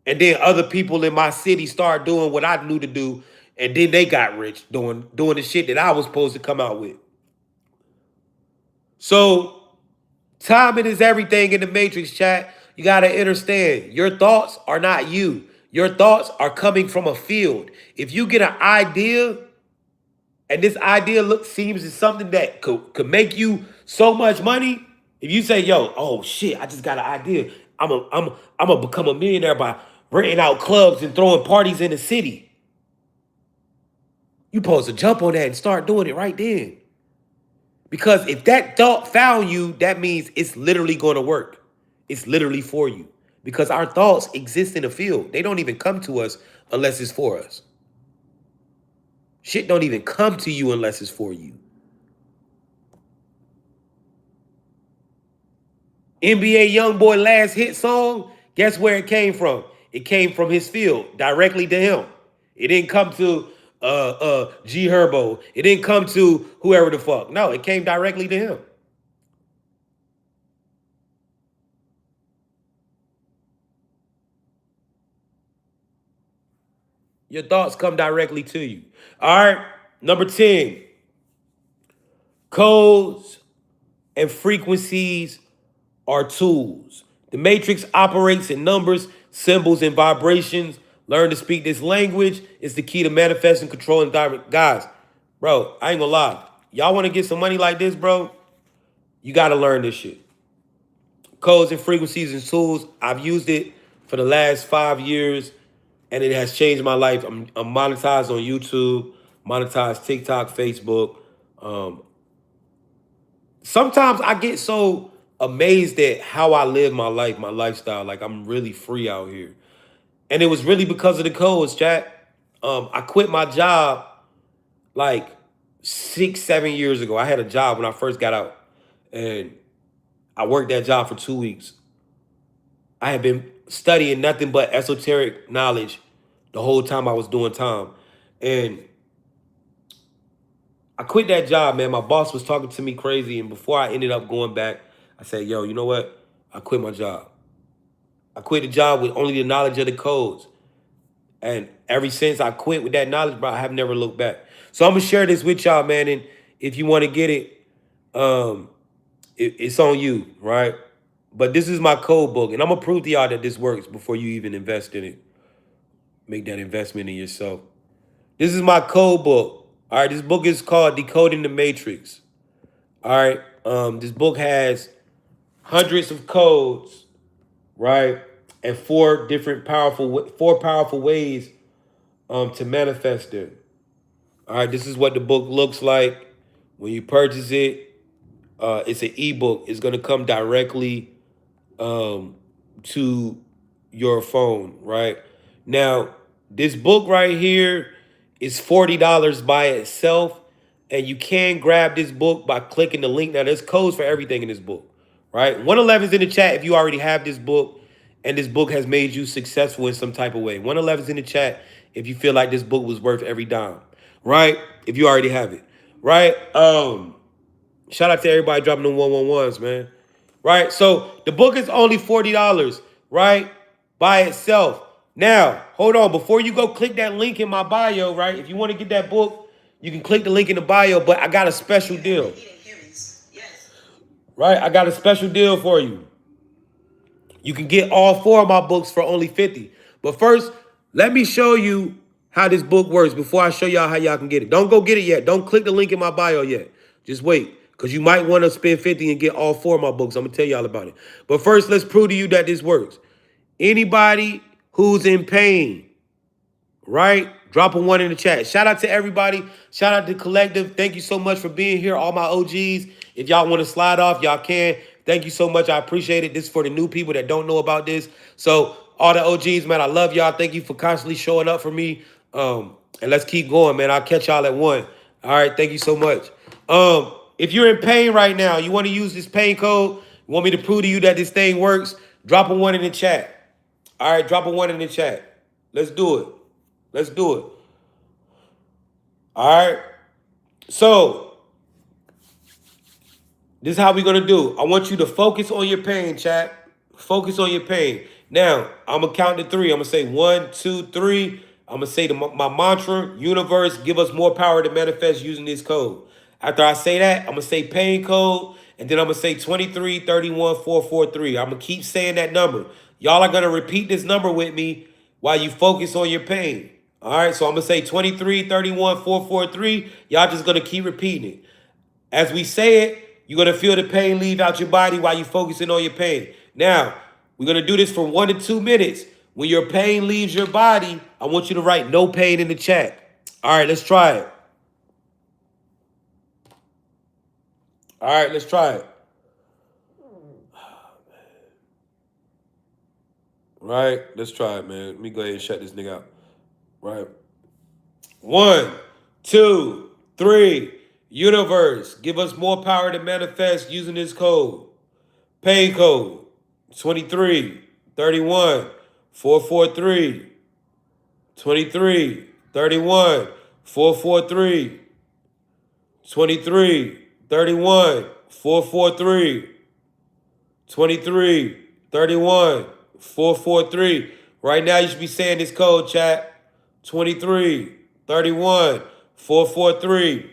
And then other people in my city started doing what I knew to do. And then they got rich doing the shit that I was supposed to come out with. So timing is everything in the matrix, chat. You got to understand, your thoughts are not you. Your thoughts are coming from a field. If you get an idea and this idea seems as something that could make you so much money, if you say, yo, oh shit, I just got an idea. I'm gonna become a millionaire by renting out clubs and throwing parties in the city. You supposed to jump on that and start doing it right then. Because if that thought found you, that means it's literally going to work. It's literally for you. Because our thoughts exist in the field. They don't even come to us unless it's for us. Shit don't even come to you unless it's for you. NBA Youngboy last hit song, guess where it came from? It came from his field, directly to him. It didn't come to G Herbo. It didn't come to whoever the fuck. No, it came directly to him. Your thoughts come directly to you. All right. Number 10, codes and frequencies are tools. The matrix operates in numbers, symbols, and vibrations. Learn to speak this language. It's the key to manifesting, controlling direct. Guys, bro, I ain't gonna lie. Y'all wanna get some money like this, bro? You gotta learn this shit. Codes and frequencies and tools. I've used it for the last 5 years, and it has changed my life. I'm monetized on YouTube, monetized TikTok, Facebook. Sometimes I get so amazed at how I live my life, my lifestyle. Like I'm really free out here. And it was really because of the codes, chat. I quit my job like 6, 7 years ago. I had a job when I first got out. And I worked that job for 2 weeks. I had been studying nothing but esoteric knowledge the whole time I was doing time. And I quit that job, man. My boss was talking to me crazy. And before I ended up going back, I said, yo, you know what? I quit my job. I quit the job with only the knowledge of the codes. And ever since I quit with that knowledge, bro, I have never looked back. So I'm going to share this with y'all, man. And if you want to get it, it's on you, right? But this is my code book. And I'm going to prove to y'all that this works before you even invest in it. Make that investment in yourself. This is my code book. All right, this book is called Decoding the Matrix. All right, this book has hundreds of codes, right, and four powerful ways to manifest them. All right, this is what the book looks like when you purchase it. It's an ebook. It's gonna come directly to your phone, right? Now, this book right here is $40 by itself, and you can grab this book by clicking the link. Now, there's codes for everything in this book, right? 111 is in the chat if you already have this book and this book has made you successful in some type of way. 111 is in the chat if you feel like this book was worth every dime, right? If you already have it, right? Shout out to everybody dropping the 111s, man. Right? So the book is only $40, right? By itself. Now, hold on. Before you go click that link in my bio, right? If you want to get that book, you can click the link in the bio, but I got a special deal. Right? I got a special deal for you. You can get all four of my books for only $50. But first, let me show you how this book works before I show y'all how y'all can get it. Don't go get it yet. Don't click the link in my bio yet. Just wait. Because you might want to spend $50 and get all four of my books. I'm going to tell y'all about it. But first, let's prove to you that this works. Anybody who's in pain, right? Drop a 1 in the chat. Shout out to everybody. Shout out to Collective. Thank you so much for being here. All my OGs. If y'all want to slide off, y'all can. Thank you so much. I appreciate it. This is for the new people that don't know about this. So all the OGs, man, I love y'all. Thank you for constantly showing up for me. And let's keep going, man. I'll catch y'all at 1. All right. Thank you so much. If you're in pain right now, you want to use this pain code, you want me to prove to you that this thing works, drop a 1 in the chat. All right, drop a 1 in the chat. Let's do it. Let's do it. All right. So, this is how we're going to do. I want you to focus on your pain, chat. Focus on your pain. Now, I'm going to count to 3. I'm going to say 1, 2, 3. I'm going to say my mantra, universe, give us more power to manifest using this code. After I say that, I'm going to say pain code, and then I'm going to say 23, 31, 443. I'm going to keep saying that number. Y'all are going to repeat this number with me while you focus on your pain. All right, so I'm going to say 23, 31, 443. Y'all just going to keep repeating it. As we say it, you're going to feel the pain leave out your body while you're focusing on your pain. Now, we're going to do this for 1 to 2 minutes. When your pain leaves your body, I want you to write no pain in the chat. All right, let's try it. All right, let's try it. Right, let's try it, man. Let me go ahead and shut this nigga out. Right. 1, 2, 3. Universe, give us more power to manifest using this code. Pain code 23, 31, 443. 23, 31, 443. 23, 31, 443. 23, 31, 443. Right now, you should be saying this code, chat. 23, 31, 443.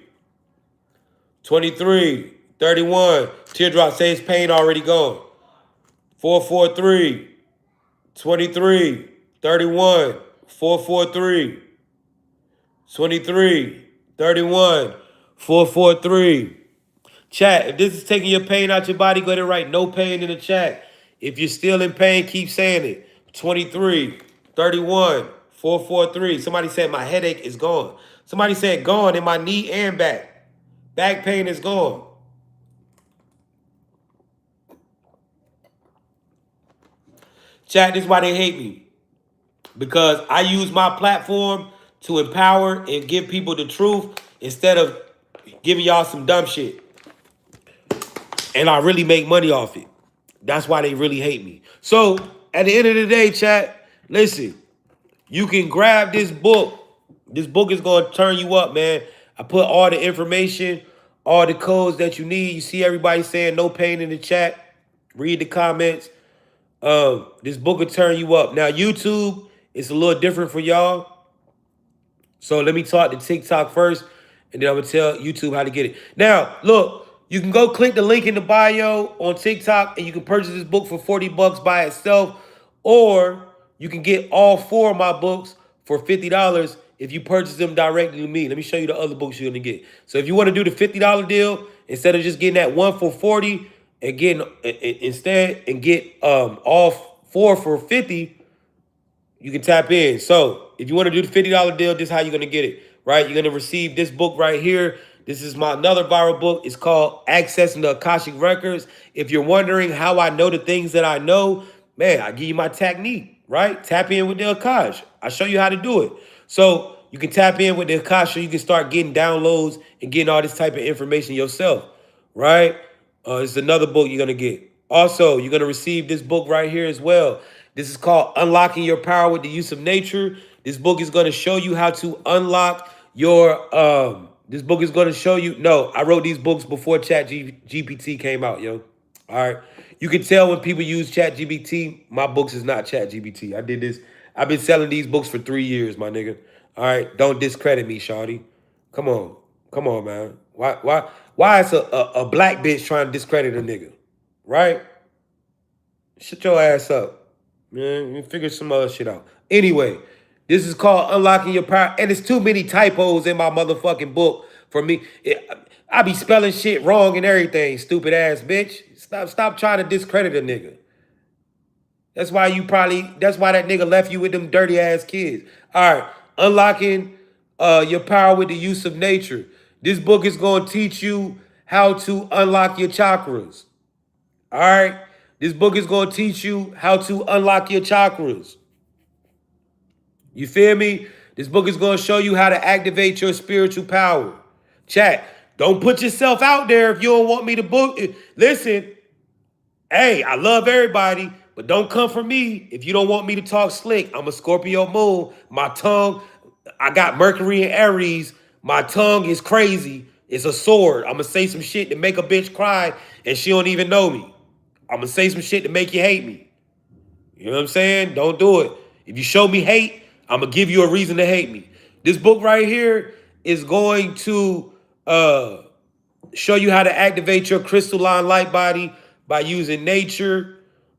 23, 31. Teardrop says pain already gone. 443. 23, 31, 443. 23, 31, 443. Chat, if this is taking your pain out your body, go ahead and write no pain in the chat. If you're still in pain, keep saying it. 23, 31, 443. Somebody said my headache is gone. Somebody said gone in my knee and back. Back pain is gone. Chat, this is why they hate me. Because I use my platform to empower and give people the truth instead of giving y'all some dumb shit. And I really make money off it. That's why they really hate me. So, at the end of the day, chat, listen, you can grab this book. This book is going to turn you up, man. I put all the information, all the codes that you need. You see everybody saying no pain in the chat. Read the comments. This book will turn you up. Now, YouTube is a little different for y'all. So let me talk to TikTok first, and then I'm going to tell YouTube how to get it. Now, look, you can go click the link in the bio on TikTok, and you can purchase this book for $40 by itself, or you can get all 4 of my books for $50 if you purchase them directly to me. Let me show you the other books you're going to get. So if you want to do the $50 deal, instead of just getting that one for $40 and getting instead and get all 4 for $50, you can tap in. So if you want to do the $50 deal, this is how you're going to get it, right? You're going to receive this book right here. This is my another viral book. It's called Accessing the Akashic Records. If you're wondering how I know the things that I know, man, I give you my technique, right? Tap in with the Akash. I show you how to do it. So you can tap in with the Akash so you can start getting downloads and getting all this type of information yourself, right? It's another book you're going to get. Also, you're going to receive this book right here as well. This is called Unlocking Your Power with the Use of Nature. This book is going to show you how to unlock your, this book is going to show you, no, I wrote these books before ChatGPT came out, yo. All right. You can tell when people use ChatGPT, my books is not ChatGPT. I did this. I've been selling these books for 3 years, my nigga. All right. Don't discredit me, shawty. Come on. Come on, man. Why is a black bitch trying to discredit a nigga? Right? Shut your ass up. Man, you figure some other shit out. Anyway, this is called Unlocking Your Power. And there's too many typos in my motherfucking book for me. I be spelling shit wrong and everything, stupid ass bitch. Stop trying to discredit a nigga. That's why that nigga left you with them dirty ass kids. All right, Unlocking Your Power with the Use of Nature. This book is going to teach you how to unlock your chakras. All right? This book is going to teach you how to unlock your chakras. You feel me? This book is going to show you how to activate your spiritual power. Chat, don't put yourself out there if you don't want me to book it. Listen, hey, I love everybody, but don't come for me if you don't want me to talk slick. I'm a Scorpio moon. My tongue, I got Mercury and Aries. My tongue is crazy. It's a sword. I'm going to say some shit to make a bitch cry and she don't even know me. I'm going to say some shit to make you hate me. You know what I'm saying? Don't do it. If you show me hate, I'm going to give you a reason to hate me. This book right here is going to show you how to activate your crystalline light body by using nature,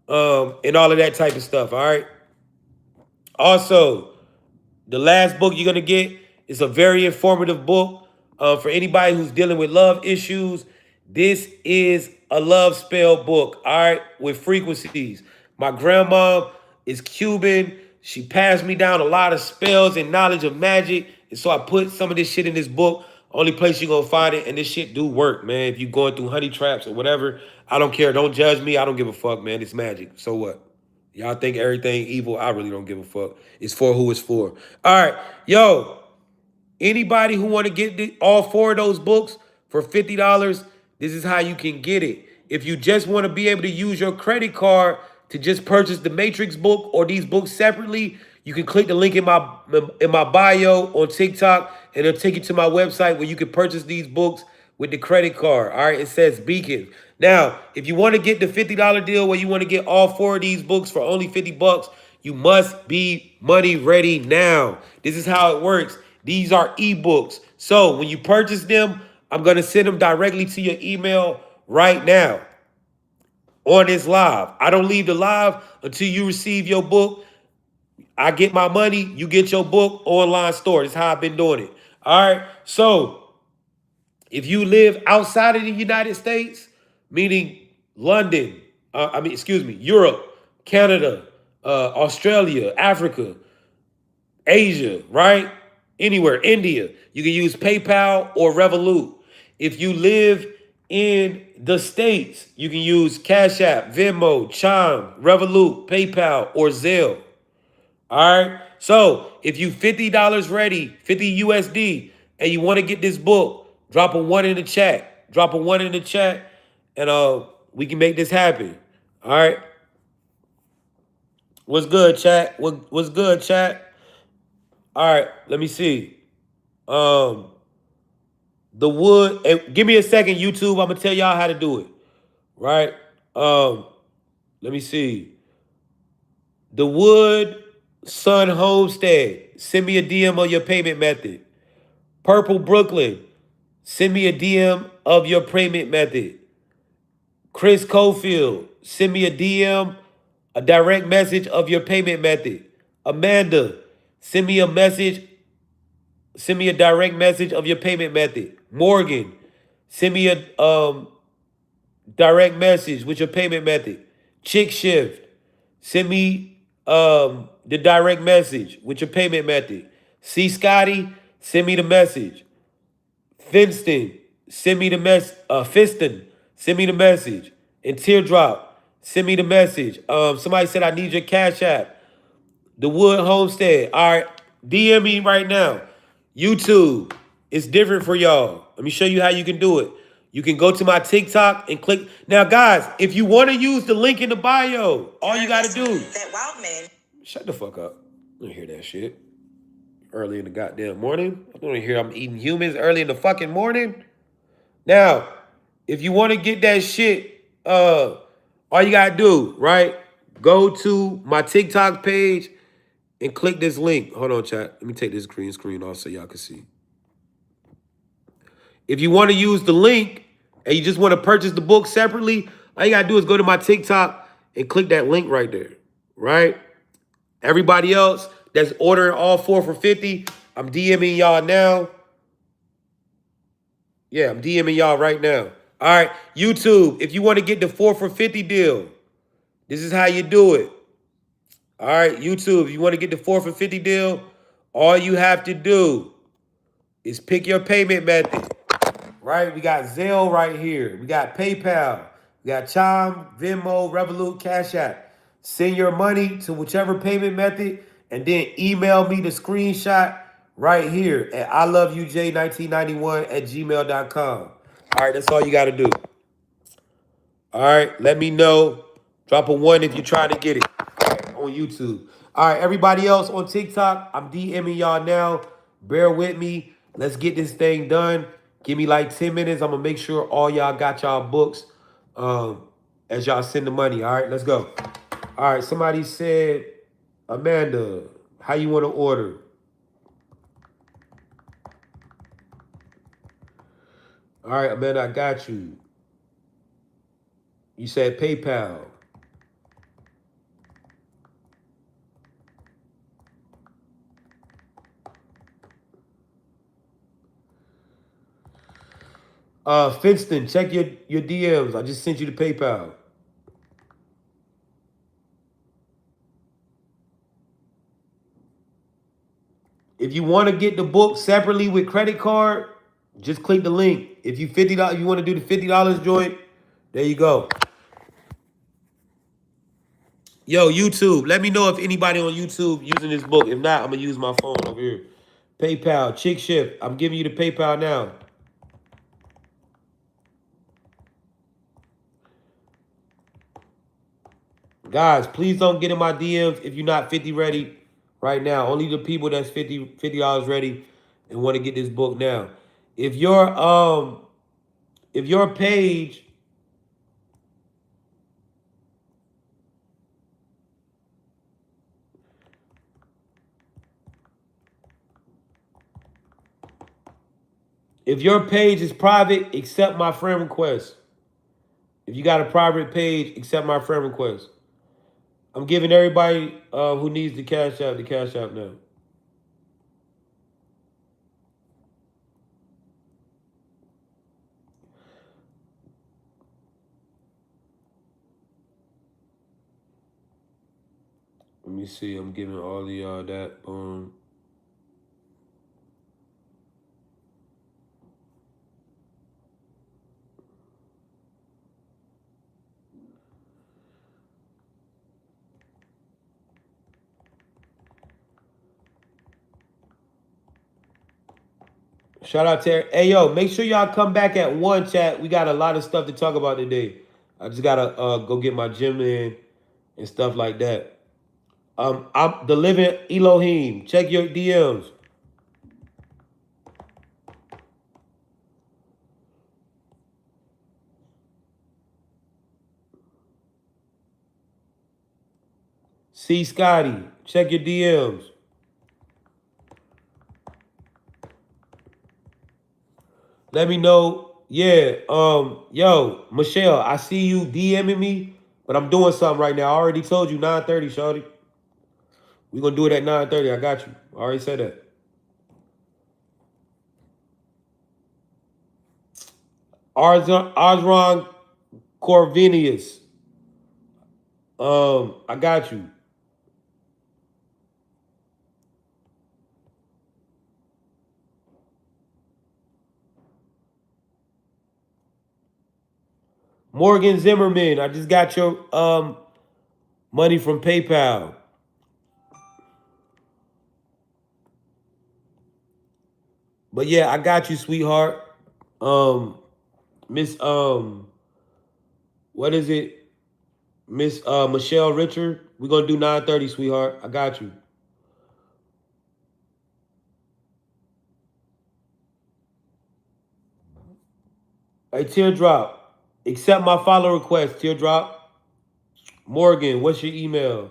and all of that type of stuff. All right. Also, the last book you're gonna get is a very informative book for anybody who's dealing with love issues. This is a love spell book, all right, with frequencies. My grandma is Cuban. She passed me down a lot of spells and knowledge of magic, and so I put some of this shit in this book. Only place you're gonna find it, and this shit do work, man. If you're going through honey traps or whatever, I don't care. Don't judge me. I don't give a fuck, man. It's magic. So what? Y'all think everything evil? I really don't give a fuck. It's for who it's for. All right, yo, anybody who want to get all four of those books for $50, this is how you can get it. If you just want to be able to use your credit card to just purchase the Matrix book or these books separately, you can click the link in my bio on TikTok, and it'll take you to my website where you can purchase these books with the credit card. All right, it says Beacon. Now, if you want to get the $50 deal where you want to get all four of these books for only 50 bucks, you must be money ready now. This is how it works. These are ebooks. So when you purchase them, I'm going to send them directly to your email right now on this live. I don't leave the live until you receive your book. I get my money, you get your book, online store. That's how I've been doing it. All right. So if you live outside of the United States, meaning London, Europe, Canada, Australia, Africa, Asia, right? Anywhere, India, you can use PayPal or Revolut. If you live in the States, you can use Cash App, Venmo, Chime, Revolut, PayPal, or Zelle. All right. So if you $50 ready, 50 USD, and you want to get this book, drop a one in the chat. Drop a one in the chat, and we can make this happen. All right. What's good, chat? What's good, chat? All right. Let me see. The wood. Give me a second, YouTube. I'm gonna tell y'all how to do it. Right. Let me see. The Wood Sun Homestead. Send me a DM on your payment method. Purple Brooklyn. Send me a DM of your payment method. Chris Cofield. Send me a DM, a direct message of your payment method. Amanda. Send me a message. Send me a direct message of your payment method. Morgan. Send me a direct message with your payment method. Chick Shift. Send me the direct message with your payment method. C. Scotty, send me the message. Finston, send me the Fiston, send me the message. And Teardrop, send me the message. Somebody said I need your Cash App. The Wood Homestead. All right, DM me right now. YouTube, it's different for y'all. Let me show you how you can do it. You can go to my TikTok and click. Now, guys, if you want to use the link in the bio, all you got to do. That wild man. Shut the fuck up. I don't hear that shit. Early in the goddamn morning. I don't hear I'm eating humans early in the fucking morning. Now, if you want to get that shit, all you got to do, right? Go to my TikTok page and click this link. Hold on, chat. Let me take this green screen off so y'all can see. If you want to use the link and you just want to purchase the book separately, all you got to do is go to my TikTok and click that link right there, right? Everybody else that's ordering all four for 50, I'm DMing y'all now. Yeah, I'm DMing y'all right now. All right, YouTube, if you want to get the 4 for 50 deal, this is how you do it. All right, YouTube, if you want to get the 4 for 50 deal, all you have to do is pick your payment method. Right? We got Zelle right here. We got PayPal. We got Chime, Venmo, Revolut, Cash App. Send your money to whichever payment method and then email me the screenshot right here at iloveyouj1991@gmail.com. All right, that's all you got to do. All right, let me know. Drop a one if you're trying to get it on YouTube. All right, everybody else on TikTok, I'm DMing y'all now. Bear with me. Let's get this thing done. Give me like 10 minutes. I'm going to make sure all y'all got y'all books as y'all send the money. All right, let's go. All right, somebody said, Amanda, how you want to order? All right, man, I got you. You said PayPal. Finston, check your DMs. I just sent you the PayPal. If you want to get the book separately with credit card, just click the link. If you $50, you want to do the $50 joint, there you go. Yo, YouTube, let me know if anybody on YouTube using this book. If not, I'm gonna use my phone over here. PayPal, Chick Ship. I'm giving you the PayPal now. Guys, please don't get in my DMs if you're not 50 ready right now. Only the people that's $50 ready and want to get this book now. If your page is private, accept my friend request. If you got a private page, accept my friend request. I'm giving everybody who needs the cash app now. Let me see. I'm giving all of y'all that. Boom. Shout out to hey yo, make sure y'all come back at 1 chat. We got a lot of stuff to talk about today. I just gotta go get my gym in and stuff like that. I'm the living Elohim. Check your DMs. C Scotty, check your DMs. Let me know. Yeah, yo, Michelle, I see you DMing me, but I'm doing something right now. I already told you 9:30, shorty. We gonna do it at 9:30. I got you. I already said that. Osron Corvinius. I got you. Morgan Zimmerman, I just got your money from PayPal. But yeah, I got you, sweetheart. Miss what is it? Miss Michelle Richard. We're gonna do 9:30, sweetheart. I got you. Hey, Teardrop. Accept my follow request, Teardrop. Morgan, what's your email?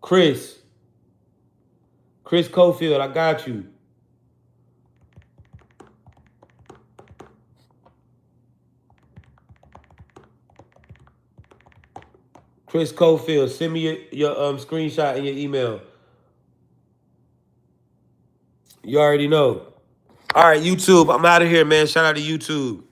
Chris. Chris Cofield, I got you. Chris Cofield, send me your screenshot and your email. You already know. All right, YouTube, I'm out of here, man. Shout out to YouTube.